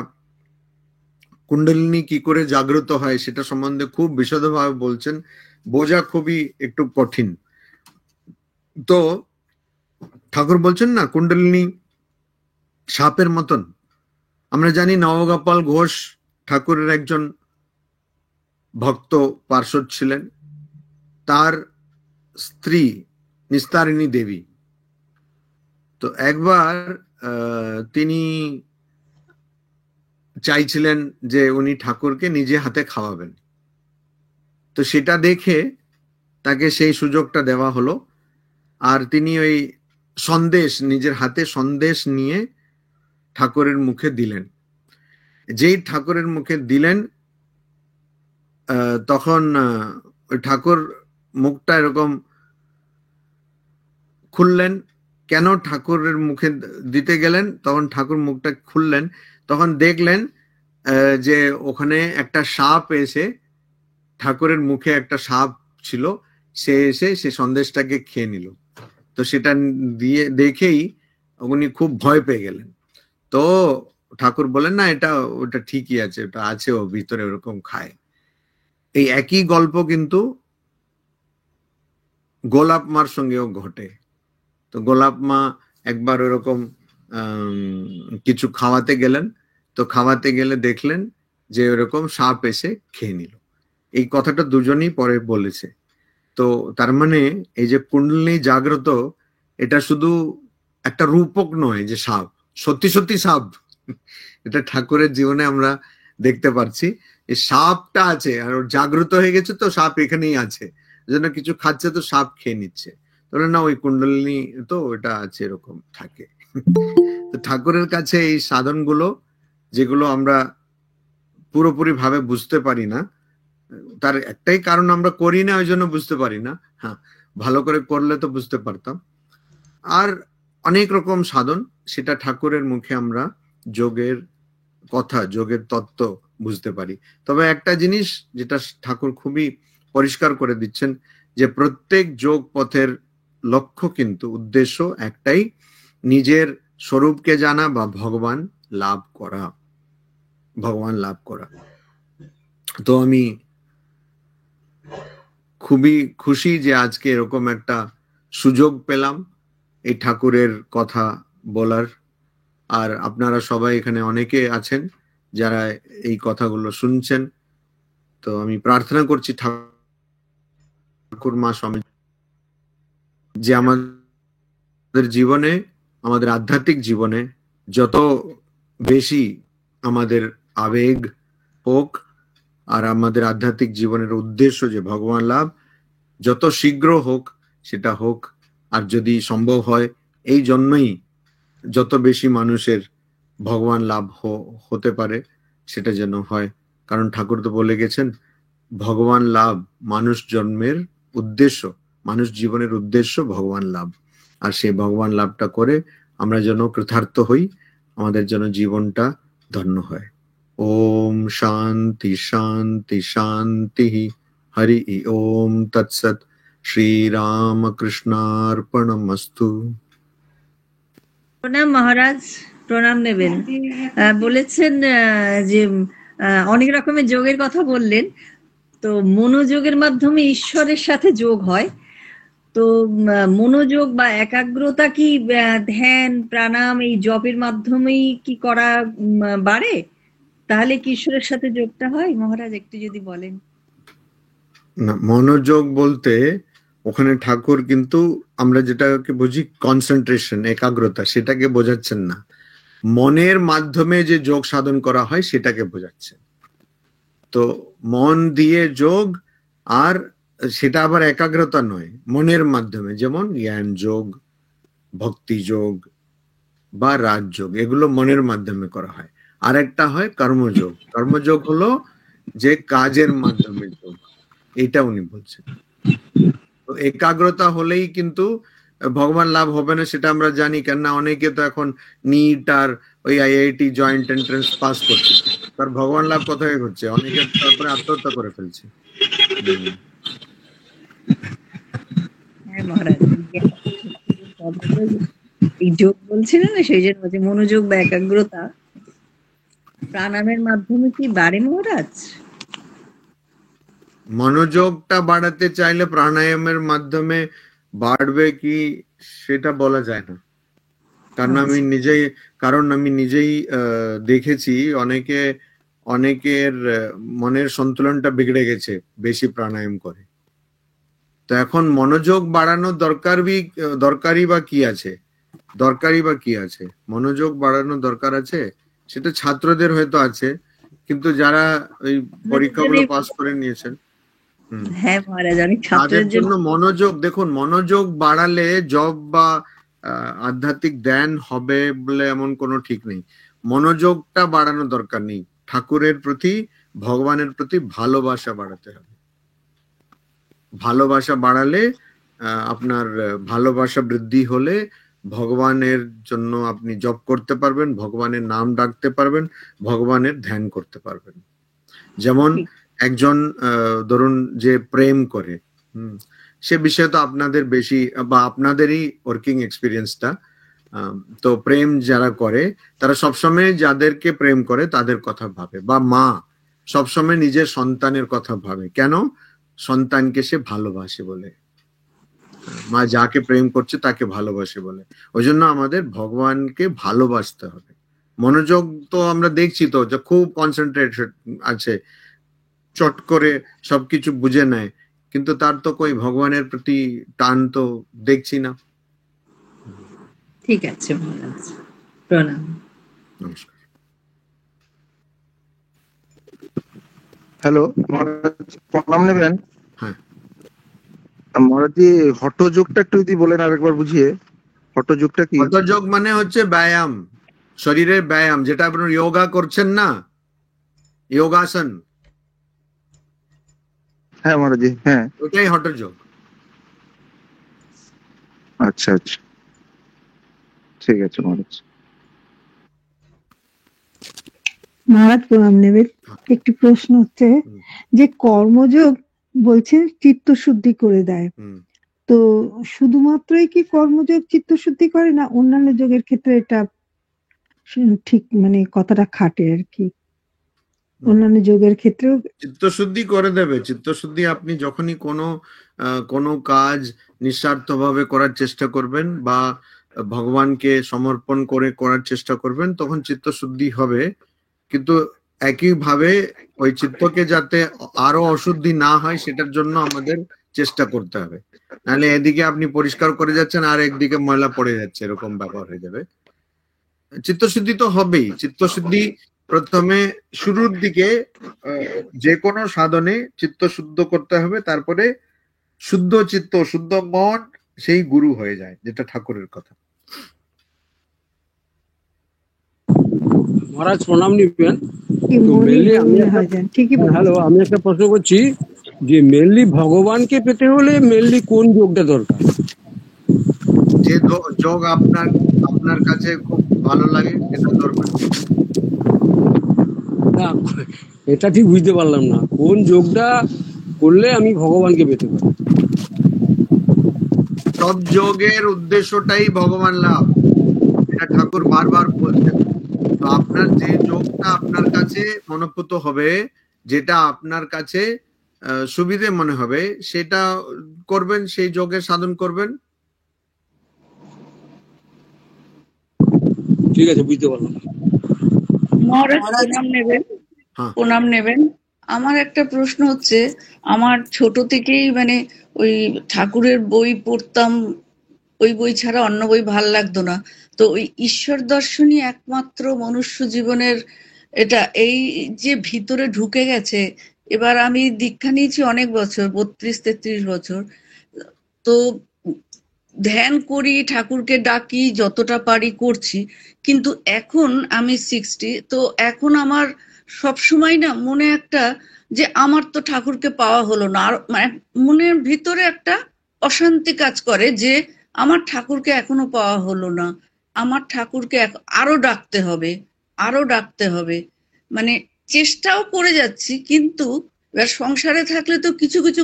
কুণ্ডলিনী কি করে জাগ্রত হয় সেটা সম্বন্ধে খুব বিশদভাবে বলছেন, বোঝা খুবই একটু কঠিন। তো ঠাকুর বলছেন না কুণ্ডলিনী সাপের মতন। আমরা জানি নবগোপাল ঘোষ ঠাকুরের একজন ভক্ত পার্ষদ ছিলেন, তার স্ত্রী নিস্তারিণী দেবী। তো একবার তিনি চাইছিলেন যে উনি ঠাকুরকে নিজে হাতে খাওয়াবেন। তো সেটা দেখে তাকে সেই সুযোগটা দেওয়া হলো। আর তিনি ওই সন্দেশ, নিজের হাতে সন্দেশ নিয়ে ঠাকুরের মুখে দিলেন। যেই ঠাকুরের মুখে দিলেন, তখন ওই ঠাকুর মুখটা এরকম খুললেন। কেন ঠাকুরের মুখে দিতে গেলেন, তখন ঠাকুর মুখটা খুললেন, তখন দেখলেন যে ওখানে একটা সাপ এসে, ঠাকুরের মুখে একটা সাপ ছিল, সে এসে সে সন্দেশটাকে খেয়ে নিল। তো সেটা দিয়ে দেখেই উনি খুব ভয় পেয়ে গেলেন। তো ঠাকুর বলেন না, এটা ওটা ঠিকই আছে, ওটা আছে ও ভিতরে, ওরকম খায়। এই একই গল্প কিন্তু গোলাপ মার সঙ্গেও ঘটে। তো গোলাপ মা একবার ওরকম কিছু খাওয়াতে গেলেন, তো খাওয়াতে গেলে দেখলেন যে ওরকম সাপ এসে খেয়ে নিল। এই কথাটা দুজনেই পরে বলেছে। তো তার মানে এই যে কুণ্ডলিনী জাগ্রত, এটা শুধু একটা রূপক নয় যে সাপ, সত্যি সত্যি সাপ। এটা ঠাকুরের জীবনে আমরা দেখতে পাচ্ছি, এই সাপটা আছে আর ওর জাগ্রত হয়ে গেছে, তো সাপ এখানেই আছে, যেন কিছু খাচ্ছে তো সাপ খেয়ে নিচ্ছে। তাহলে না, ওই কুণ্ডলিনী তো ওটা আছে, এরকম থাকে। তো ঠাকুরের কাছে এই সাধনগুলো, যেগুলো আমরা পুরোপুরি ভাবে বুঝতে পারি না, তার একটাই কারণ আমরা করি না, ওই জন্য বুঝতে পারি না। হ্যাঁ, ভালো করে করলে তো বুঝতে পারতাম। আর অনেক রকম সাধন, সেটা ঠাকুরের মুখে আমরা যোগের কথা, যোগের তত্ত্ব বুঝতে পারি। তবে একটা জিনিস যেটা ঠাকুর খুবই পরিষ্কার করে দিচ্ছেন, যে প্রত্যেক যোগ পথের লক্ষ্য কিন্তু উদ্দেশ্য একটাই, নিজের স্বরূপকে জানা বা ভগবান লাভ করা, ভগবান লাভ করা। তো আমি খুবই খুশি যে আজকে এরকম একটা সুযোগ পেলাম এই ঠাকুরের কথা বলার। আর আপনারা সবাই এখানে অনেকে আছেন যারা এই কথাগুলো শুনছেন। তো আমি প্রার্থনা করছি ঠাকুর মা স্বামী যে আমাদের জীবনে, আমাদের আধ্যাত্মিক জীবনে যত বেশি আমাদের আবেগ হোক, আর আমাদের আধ্যাত্মিক জীবনের উদ্দেশ্য যে ভগবান লাভ, যত শীঘ্র হোক সেটা হোক। আর যদি সম্ভব হয়, এই জন্যই যত বেশি মানুষের ভগবান লাভ হতে পারে সেটা যেন হয়। কারণ ঠাকুর তো বলে গেছেন, ভগবান লাভ মানুষ জন্মের উদ্দেশ্য, মানুষ জীবনের উদ্দেশ্য ভগবান লাভ। আর সেই ভগবান লাভটা করে আমরা যেন কৃতার্থ হই, আমাদের যেন জীবনটা ধন্য হয়। ওম শান্তি শান্তি শান্তি। হরি ওম তৎসৎ। শ্রীরামকৃষ্ণার্পণমস্তু। প্রণাম মহারাজ, প্রণাম নেবেন। বলেছেন যে অনেক রকমের যোগের কথা বললেন। তো মনোযোগের মাধ্যমে ঈশ্বরের সাথে যোগ হয়। তো মনোযোগ বা একাগ্রতা কি ধ্যান প্রাণায়াম এই জপের মাধ্যমেই কি করা বাড়ে? তাহলে কি ঈশ্বরের সাথে যোগটা হয়? মহারাজ একটু যদি বলেন। না, মনোযোগ বলতে ওখানে ঠাকুর কিন্তু আমরা যেটাকে বুঝি কনসেন্ট্রেশন, একাগ্রতা, সেটাকে বোঝাচ্ছেন না। মনের মাধ্যমে যে যোগ সাধন করা হয় সেটাকে বোঝাচ্ছেন। তো মন দিয়ে যোগ, আর সেটা আবার একাগ্রতা নয়, মনের মাধ্যমে, যেমন জ্ঞান যোগ, ভক্তি যোগ বা রাজযোগ, এগুলো মনের মাধ্যমে করা হয়। আর একটা হয় কর্মযোগ। কর্মযোগ হলো যে কাজের মাধ্যমে যোগ, এটা উনি বলছেন। তো একাগ্রতা হলেই কিন্তু ভগবান লাভ হবে না, সেটা আমরা জানি। কেননা অনেকে তো এখন নিট আর ওই আইআইটি জয়েন্ট এন্ট্রান্স পাস করছে, তার ভগবান লাভ কোথায় হচ্ছে? অনেকে তারপরে আত্মহত্যা করে ফেলছে। হ্যাঁ মহারাজ, এই যোগ বলছিলেন না, সেই জন্য বলছি মনোযোগ বা একাগ্রতা প্রাণায়ামের মাধ্যমে কি বাড়ে মহারাজ? মনোযোগটা বাড়াতে চাইলে প্রাণায়ামের মাধ্যমে বাড়বে কি সেটা বলা যায় না। কারণ আমি নিজেই দেখেছি অনেকের মনের সন্তুলনটা বিগড়ে গেছে বেশি প্রাণায়াম করে। তো এখন মনোযোগ বাড়ানোর দরকারই বা কি আছে? মনোযোগ বাড়ানোর দরকার আছে, সেটা ছাত্রদের হয়তো আছে, কিন্তু যারা ওই পরীক্ষাগুলো পাস করে নিয়েছেন, হ্যাঁ মহারাজ, অনেক তাদের ছাত্রের জন্য মনোযোগ বাড়ালে জব বা আধ্যাত্মিক জ্ঞান হবে বলে এমন কোনো ঠিক নেই। মনোযোগটা বাড়ানোর দরকার নেই, ঠাকুরের প্রতি, ভগবানের প্রতি ভালোবাসা বাড়াতে হবে। ভালোবাসা বাড়ালে আপনার ভালোবাসা বৃদ্ধি হলে ভগবানের জন্য আপনি জপ করতে পারবেন, ভগবানের নাম ডাকতে পারবেন, ভগবানের ধ্যান করতে পারবেন। যেমন একজন ধরুন যে প্রেম করে, সে বিষয়ে তো আপনাদের বেশি বা আপনাদেরই ওয়ার্কিং এক্সপিরিয়েন্সটা। তো প্রেম যারা করে তারা সবসময় যাদেরকে প্রেম করে তাদের কথা ভাবে, বা মা সবসময় নিজের সন্তানের কথা ভাবে। কেন? সন্তানকে সে ভালোবাসে বলে, মা যাকে প্রেম করছে তাকে ভালোবাসে বলে। ওই জন্য আমাদের ভগবানকে ভালোবাসতে হবে। মনোযোগ তো আমরা দেখছি তো যে খুব কনসেন্ট্রেটেড আছে, চট করে সবকিছু বুঝে নেয়, কিন্তু তার তো কই ভগবানের প্রতি টান তো দেখছি না। ঠিক আছে মহারাজ, প্রণাম। নমস্কার। হ্যালো মহারাজ, প্রণাম নেবেন। হ্যাঁ মহারাজ, হঠযোগটা একটু যদি বলেন আরেকবার বুঝিয়ে। হঠযোগটা কি? হঠযোগ মানে হচ্ছে ব্যায়াম, শরীরের ব্যায়াম, যেটা আপনার যোগা করছেন না, যোগাসন। হ্যাঁ মহারাজ, হ্যাঁ ওটাই হঠযোগ। আচ্ছা আচ্ছা, ঠিক আছে মহারাজ। মহারাজ প্রণাম নেবেন। একটি প্রশ্ন হচ্ছে যে কর্মযোগ বলছে চিত্ত শুদ্ধি করে দেয়, তো শুধুমাত্রই কি কর্মযোগ চিত্ত শুদ্ধি করে, না অন্যান্য যোগের ক্ষেত্রে এটা ঠিক মানে কথাটা খাটে আর কি? অন্যান্য যোগের ক্ষেত্রেও চিত্তশুদ্ধি করে দেবে। চিত্তশুদ্ধি আপনি যখনই কোনো কাজ নিঃস্বার্থভাবে করার চেষ্টা করবেন বা ভগবানকে সমর্পণ করে করার চেষ্টা করবেন, তখন চিত্তশুদ্ধি হবে। কিন্তু একইভাবে ওই চিত্তকে যাতে আরো অশুদ্ধি না হয় সেটার জন্য আমাদের চেষ্টা করতে হবে। নাহলে এদিকে আপনি পরিষ্কার করে যাচ্ছেন আর একদিকে ময়লা পড়ে যাচ্ছে, এরকম ব্যাপার হয়ে যাবে। চিত্তশুদ্ধি তো হবেই। চিত্তশুদ্ধি প্রথমে শুরুর দিকে যে কোনো সাধনে চিত্ত শুদ্ধ করতে হবে, তারপরে শুদ্ধ চিত্ত শুদ্ধ মন সেই গুরু হয়ে যায়, যেটা ঠাকুরের কথা। মহারাজ প্রণাম নিবেন। ঠিকই হ্যালো, আমি একটা প্রশ্ন করছি যে মেনলি ভগবানকে পেতে হলে মেনলি কোন যোগটা দরকার? যে যোগ আপনার কাছে খুব ভালো লাগে সেটা দরকার। না, এটা ঠিক বুঝতে পারলাম না, কোন যোগটা করলে আমি ভগবানকে পেতে পারি? সব যোগের উদ্দেশ্যটাই ভগবান লাভ, এটা ঠাকুর বারবার বলছেন। তো আপনার যে যোগটা আপনার কাছে মনোভূত হবে, যেটা আপনার কাছে সুবিধে মনে হবে সেটা করবেন, সেই যোগের সাধন করবেন। ঠিক আছে, বুঝতে পারলাম। মহারাজ প্রণাম নেবেন, হ্যাঁ। প্রণাম নেবেন। আমার একটা প্রশ্ন হচ্ছে, আমার ছোট থেকেই মানে ওই ঠাকুরের বই পড়তাম, ওই বই ছাড়া অন্য বই ভাল লাগতো না। তো ওই ঈশ্বর দর্শনই একমাত্র মনুষ্য জীবনের এটা, এই যে ভিতরে ঢুকে গেছে। এবার আমি দীক্ষা নিয়েছি অনেক বছর, 32-33 বছর। তো ধ্যান করি, ঠাকুরকে ডাকি, যতটা পারি করছি। কিন্তু এখন আমি 60, তো এখন আমার সবসময় না মনে একটা যে আমার তো ঠাকুরকে পাওয়া হলো না, আর মানে মনের ভিতরে একটা অশান্তি কাজ করে যে আমার ঠাকুরকে এখনো পাওয়া হলো না, আমার ঠাকুরকে আরো ডাকতে হবে, আরো ডাকতে হবে। মানে চেষ্টাও করে যাচ্ছি, কিন্তু এবার সংসারে থাকলে তো কিছু কিছু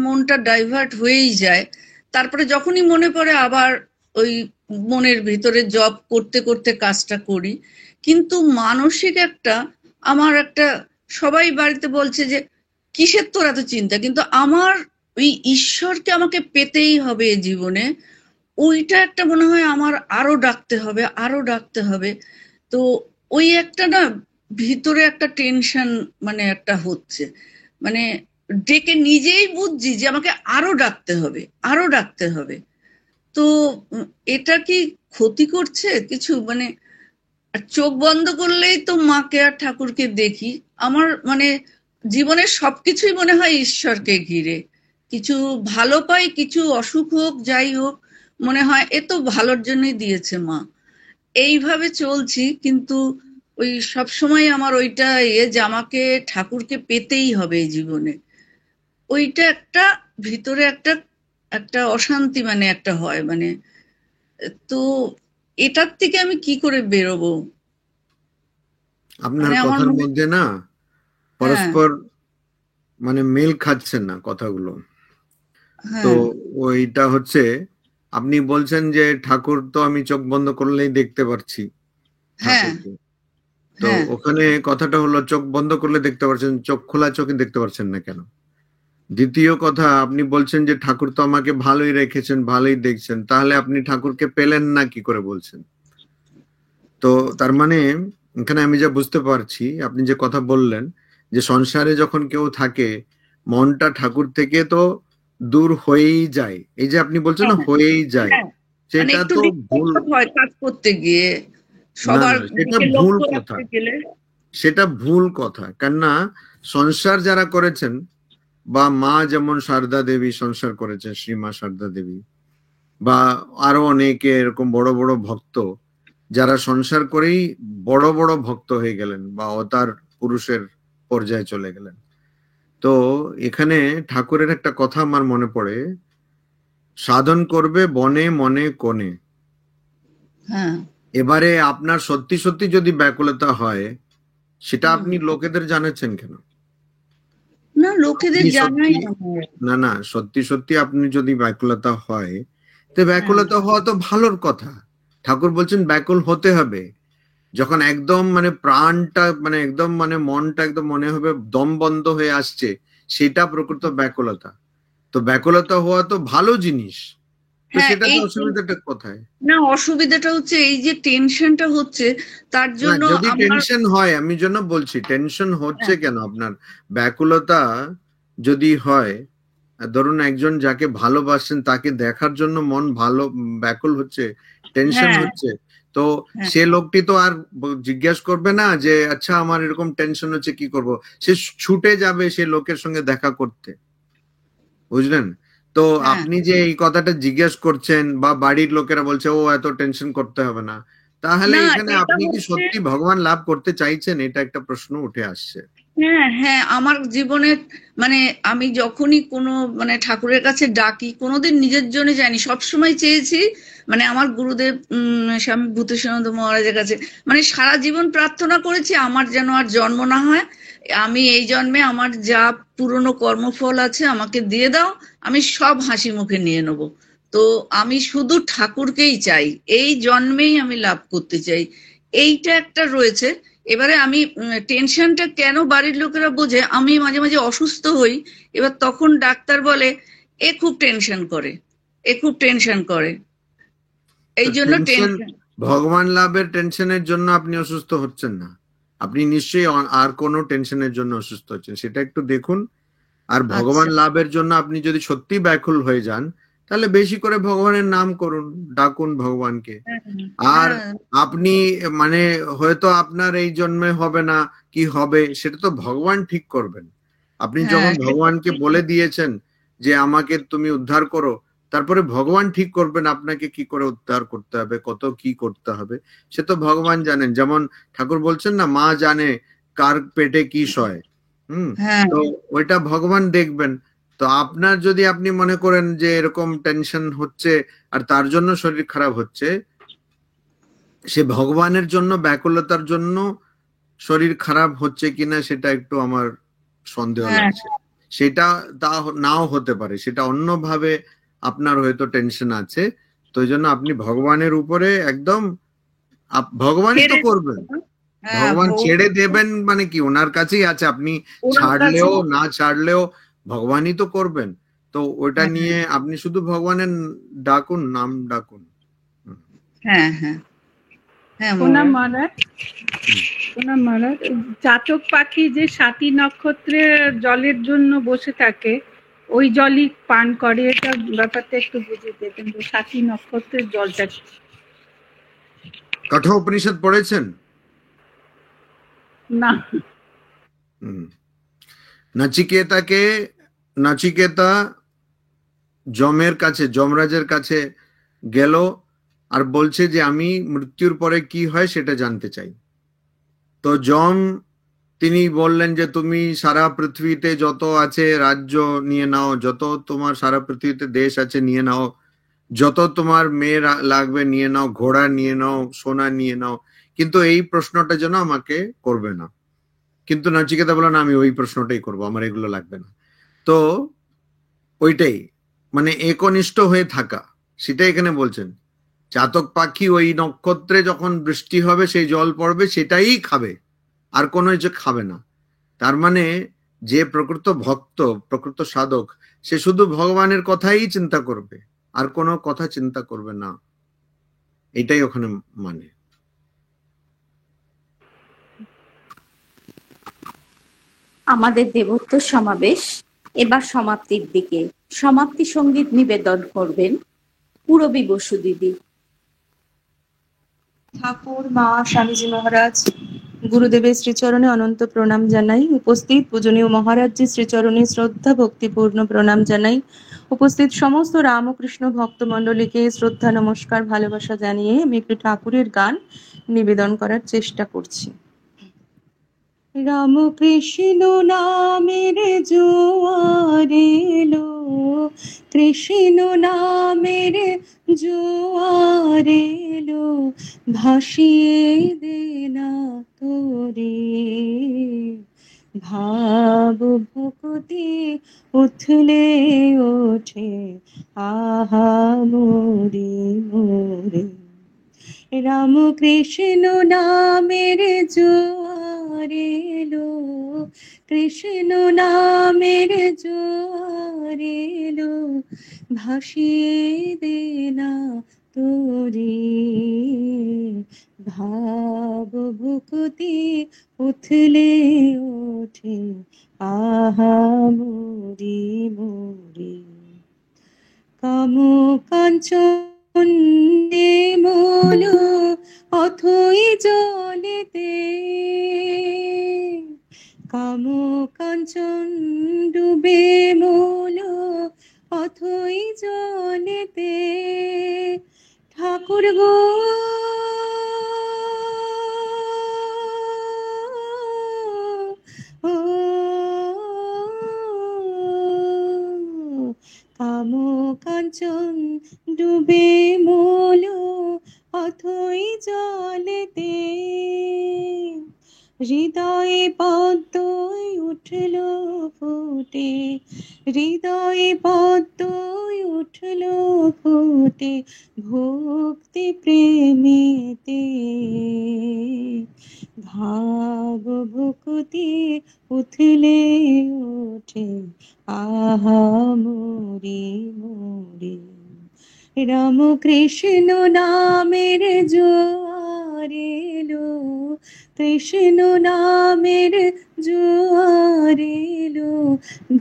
মনটা ডাইভার্ট হয়েই যায়। তারপরে যখনই মনে পড়ে আবার ওই মনের ভিতরে জব করতে করতে কাজটা করি। কিন্তু মানসিক একটা, আমার একটা, সবাই বাড়িতে বলছে যে কিসের তোর এত চিন্তা, কিন্তু আমার ওই ঈশ্বরকে আমাকে পেতেই হবে এই জীবনে। ওইটা একটা মনে হয় আমার আরো ডাকতে হবে, আরো ডাকতে হবে। তো ওই একটা না ভিতরে একটা টেনশন মানে একটা হচ্ছে, মানে ডেকে নিজেই বুঝছি যে আমাকে আরো ডাকতে হবে, আরো ডাকতে হবে। তো এটা কি ক্ষতি করছে কিছু? মানে আর চোখ বন্ধ করলেই তো মাকে আর ঠাকুরকে দেখি। আমার মানে জীবনের সবকিছুই মনে হয় ঈশ্বরকে ঘিরে। কিছু ভালো পাই, কিছু অসুখ হোক, যাই হোক, মনে হয় এ তো ভালোর জন্যই দিয়েছে মা। এইভাবে চলছি, কিন্তু ওই সবসময় আমার ওইটা যে আমাকে ঠাকুরকে পেতেই হবে এই জীবনে। ওইটা একটা ভিতরে একটা একটা অশান্তি মানে একটা হয়, মানে তো এটার থেকে আমি কি করে বেরোবো? আপনার মানে আমার কথার মনে, মধ্যে না হ্যাঁ পরস্পর মানে মেল খাচ্ছেন না কথাগুলো। তো হ্যাঁ ওইটা হচ্ছে, আপনি বলছেন যে ঠাকুর তো আমি চোখ বন্ধ করলেই দেখতে পারছি হ্যাঁ ঠাকুরকে। তো হ্যাঁ ওখানে কথাটা হলো চোখ বন্ধ করলে দেখতে পারছেন, চোখ খোলা চোখে দেখতে পারছেন না কেন? দ্বিতীয় কথা, আপনি বলছেন যে ঠাকুর তো আমাকে ভালোই রেখেছেন, ভালোই দেখছেন, তাহলে আপনি ঠাকুরকে পেলেন না কি করে বলছেন? তো তার মানে এখানে আমি যা বুঝতে পারছি, আপনি যে কথা বললেন যে সংসারে যখন কেউ থাকে মনটা ঠাকুর থেকে তো দূর হয়েই যায়, এই যে আপনি বলছেন না হ্যাঁ হয়েই যায়, হ্যাঁ, মানে সেটা একটু তো ভুল। ডিস্টার্ব হয় কাজ করতে গিয়ে, না সবার না, সেটা দিকে ভুল লক্ষ্য কথা, রাখতে গেলে। সেটা ভুল কথা। কেননা সংসার যারা করেছেন, বা মা যেমন সারদা দেবী সংসার করেছেন, শ্রীমা সারদা দেবী, বা আরো অনেকে এরকম বড় বড় ভক্ত যারা সংসার করেই বড় বড় ভক্ত হয়ে গেলেন বা অবতার পুরুষের পর্যায়ে চলে গেলেন। তো এখানে ঠাকুরের একটা কথা আমার মনে পড়ে, সাধন করবে বনে মনে কোণে। হ্যাঁ এবারে আপনার সত্যি সত্যি যদি ব্যাকুলতা হয়, সেটা হুম। আপনি লোকেদের জানাচ্ছেন কেন? না, লোকেদের আপনি জানাই সত্যি, আমার। না না, সত্যি সত্যি আপনি যদি ব্যাকুলতা হয়, তো হ্যাঁ ব্যাকুলতা হওয়া তো ভালোর কথা। ঠাকুর বলছেন ব্যাকুল হতে হবে। যখন একদম মানে প্রাণটা মানে একদম মানে মনটা একদম মনে হবে দম বন্ধ হয়ে আসছে, সেটা প্রকৃত ব্যাকুলতা। তো ব্যাকুলতা হওয়া তো ভালো জিনিস, তো হ্যাঁ, সেটাতে এই অসুবিধাটা কোথায়? না, অসুবিধাটা হচ্ছে এই যে টেনশনটা হচ্ছে, তার না, জন্য যদি আমার। টেনশন হয়, আমি জন্য বলছি টেনশন হচ্ছে হ্যাঁ কেন আপনার? ব্যাকুলতা যদি হয়, ধরুন একজন যাকে ভালোবাসেন তাকে দেখার জন্য মন ভালো ব্যাকুল হচ্ছে, টেনশন হ্যাঁ হচ্ছে, তো হ্যাঁ সে লোকটি তো আর জিজ্ঞাসা করবে না যে আচ্ছা আমার এরকম টেনশন হচ্ছে কি করব, সে ছুটে যাবে সে লোকের সঙ্গে দেখা করতে, বুঝলেন? তো হ্যাঁ আপনি যে এই কথাটা জিজ্ঞেস করছেন বা বাড়ির লোকেরা বলছে ও এত টেনশন করতে হবে না, তাহলে না, এখানে এটা আপনি কি হচ্ছে, সত্যি ভগবান লাভ করতে চাইছেন? এটা একটা প্রশ্ন উঠে আসছে। হ্যাঁ হ্যাঁ, আমার জীবনে মানে আমি যখনই কোনো মানে ঠাকুরের কাছে ডাকি, কোনোদিন নিজের জন্য যাইনি, সবসময় চেয়েছি মানে আমার গুরুদেব স্বামী ভূতেশানন্দ মহারাজের কাছে, মানে সারা জীবন প্রার্থনা করেছি আমার যেন আর জন্ম না হয়, আমি এই জন্মে আমার যা পুরনো কর্মফল আছে আমাকে দিয়ে দাও, আমি সব হাসি মুখে নিয়ে নেব। তো আমি শুধু ঠাকুরকেই চাই, এই জন্মেই আমি লাভ করতে চাই, এইটা একটা রয়েছে। এবারে আমি টেনশনটা কেন বাড়ির লোকেরা বোঝে, আমি মাঝে মাঝে অসুস্থ হই, এবার তখন ডাক্তার বলে এ খুব টেনশন করে, এ খুব টেনশন করে, এই জন্য টেনশন। ভগবান লাভের টেনশনের জন্য আপনি অসুস্থ হচ্ছেন না, আপনি নিশ্চয়ই আর কোনো টেনশনের জন্য অসুস্থ হচ্ছেন, সেটা একটু দেখুন। আর ভগবান লাভের জন্য আপনি যদি সত্যি ব্যাকুল হয়ে যান, তাহলে বেশি করে ভগবানের নাম করুন, ডাকুন ভগবানকে। আর আপনি মানে হয়তো আপনার এই জন্মে হবে না, কি হবে সেটা তো ভগবান ঠিক করবেন। আপনি যখন ভগবানকে বলে দিয়েছেন যে আমাকে তুমি উদ্ধার করো, তারপরে ভগবান ঠিক করবেন আপনাকে কি করে উদ্ধার করতে হবে, কত কি করতে হবে, সে তো ভগবান জানেন। যেমন ঠাকুর বলছেন না, মা জানে কার পেটে কি সয়। তো ওইটা ভগবান দেখবেন। তো আপনার যদি আপনি মনে করেন যে এরকম টেনশন হচ্ছে আর তার জন্য শরীর খারাপ হচ্ছে, সে ভগবানের জন্য ব্যাকুলতার জন্য শরীর খারাপ হচ্ছে কিনা সেটা একটু আমার সন্দেহ লাগছে। সেটা তা নাও হতে পারে, সেটা অন্যভাবে আপনার হয়তো টেনশন আছে। তো এই জন্য আপনি ভগবানের উপরে একদম, ভগবানই তো করবেন, ভগবান ছেড়ে দেবেন মানে কি, ওনার কাছেই আছে, আপনি ছাড়লেও না ছাড়লেও ভগবানই তো করবেন। তো ওটা নিয়ে আপনি শুধু ভগবানের ডাকুন, নাম ডাকুন। প্রণাম মহারাজ। প্রণাম মহারাজ। চাতক পাখি যে 7টি নক্ষত্রের জলের জন্য বসে থাকে, ওই জলই পান করে, এটা ব্যাপারটা একটু বুঝিয়ে দেবেন যে 7টি নক্ষত্রের জলটা। কঠোপনিষদ পড়েছেন? না। নচিকেতা যমের কাছে, যমরাজের কাছে গেল আর বলছে যে আমি মৃত্যুর পরে কি হয় সেটা জানতে চাই। তো যম তিনি বললেন যে তুমি সারা পৃথিবীতে যত আছে রাজ্য নিয়ে নাও, যত তোমার সারা পৃথিবীতে দেশ আছে নিয়ে নাও, যত তোমার মেয়ে লাগবে নিয়ে নাও, ঘোড়া নিয়ে নাও, সোনা নিয়ে নাও, কিন্তু এই প্রশ্নটা যেন আমাকে করবে না। কিন্তু নচিকেতা বলেন আমি ওই প্রশ্নটাই করব, আমার এগুলো লাগবে না। তো ওইটাই মানে একনিষ্ঠ হয়ে থাকা, সেটাই এখানে বলছেন। চাতক পাখি ওই নক্ষত্রে যখন বৃষ্টি হবে সেই জল পড়বে সেটাই খাবে, আর কোনো কিছু খাবে না। তার মানে যে প্রকৃত ভক্ত, প্রকৃত সাধক, সে শুধু ভগবানের কথাই চিন্তা করবে, আর কোনো কথা চিন্তা করবে না, এটাই ওখানে মানে। আমাদের দেবত্ব সমাবেশ এবার সমাপ্তির দিকে। সমাপ্তি সঙ্গীত নিবেদন করবেন পূরবী বসু দিদি। ঠাকুর, মা, স্বামীজি মহারাজ, গুরুদেবের শ্রীচরণে অনন্ত প্রণাম জানাই। উপস্থিত পূজনীয় মহারাজজি শ্রীচরণে শ্রদ্ধা ভক্তিপূর্ণ প্রণাম জানাই। উপস্থিত সমস্ত রামকৃষ্ণ ভক্তমণ্ডলীকে শ্রদ্ধা নমস্কার ভালোবাসা জানিয়ে আমি একটু ঠাকুরের গান নিবেদন করার চেষ্টা করছি। রাম কৃষ্ণ নামের জোয়ার এলো, কৃষ্ণ নামের জোয়ার এলো, ভাসিয়ে দে না তোরে, ভাব ভক্তি উথলে ওঠে আহা মোরে মোরে। রাম কৃষ্ণ নামের জোয়ার এলো, কৃষ্ণ নামের জোয়ার এলো, ভাসিয়ে দে না তোরে, ভাব ভক্তি উথলে ওঠে আহা মোরে মোরে। কাম কাঞ্চন মূল অথই জলেতে, কাম কাঞ্চন ডুবে মূল অথই জলেতে, ঠাকুর গো কাম কাঞ্চন ডুবে মূল অথই জলেতে, হৃদয়ে পদ্ম উঠল ফুটে, হৃদয়ে পদ্ম উঠল ফোটে ভক্তি প্রেমেতে, ভাব ভক্তি উথলে ওঠে আহা মোরে মোরে। রাম কৃষ্ণ নামের জোয়ার এলো, কৃষ্ণ নামের জোয়ার এলো,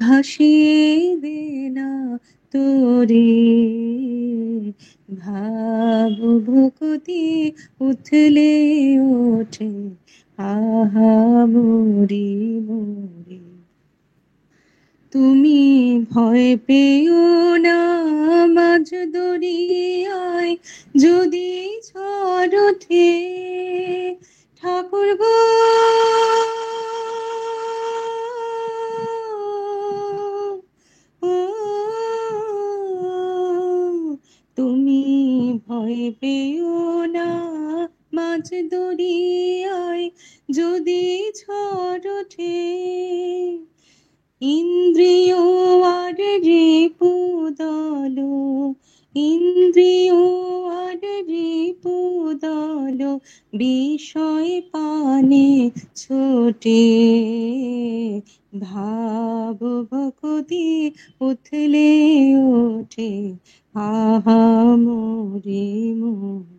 ভাসিয়ে দে না তোরে, ভাব ভক্তি উথলে ওঠে আহা মোরে মোরে। তুমি ভয় পেও না মাঝ দরিয়ায় যদি ঝড় ওঠে, ঠাকুর গো তুমি ভয় পেও না মাঝ দরিয়ায় যদি ঝড় ওঠে, ইন্দ্রিয় আর রিপু দল, ইন্দ্রিয় আর রিপু দল বিষয় পানে ছোটে, ভাব ভক্তি উথলে ওঠে আহা মোরে মোরে।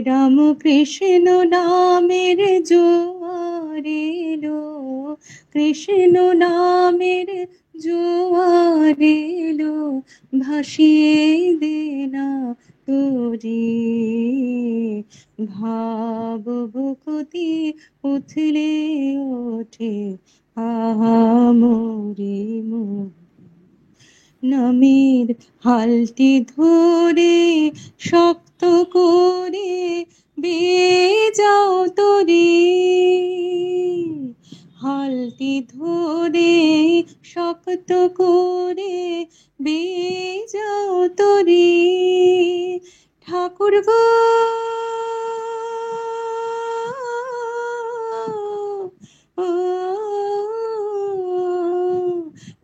রাম কৃষ্ণ নামের জোয়ার এলো, কৃষ্ণ নামের জোয়ার এলো, ভাসিয়ে দে না তোরে, ভাব ভক্তি উথলে ওঠে আহা মোরে মোরে। নামের হালটি ধরে শক্ত করে বেজাও তোরে, হালটি ধরে শক্ত করে বেজাও তোরে, ঠাকুর গো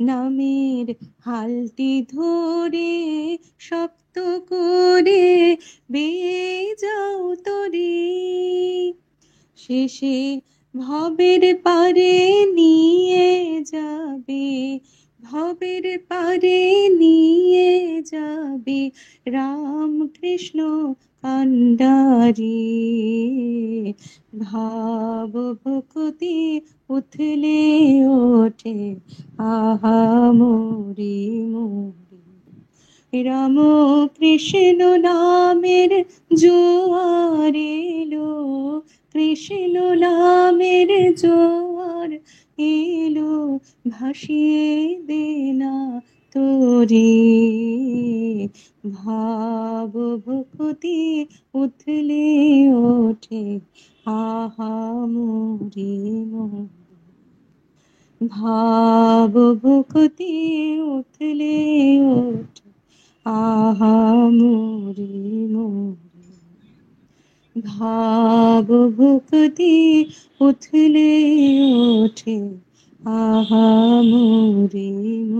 নামের হালটি ধরে শক্ত করে বেজাও তোরে, শেষে ভবের পারে নিয়ে যাবে, ভবের পারে নিয়ে যাবে রাম কৃষ্ণ কান্ডারি, ভাব ভক্তি উথলে ওঠে আহা মোরে মোরে। রাম কৃষ্ণ নামের জোয়ার এলো, কৃষ্ণ নামের জোয়ার এলো, ভাসিয়ে দে না তোরে, ভাব ভক্তি উথলে ওঠে আহা মোরে মোরে। ভাব ভক্তি উথলে ওঠে আহা মোরে মোরে। ভাব ভক্তি উথলে ওঠে আহা মোরে মোরে।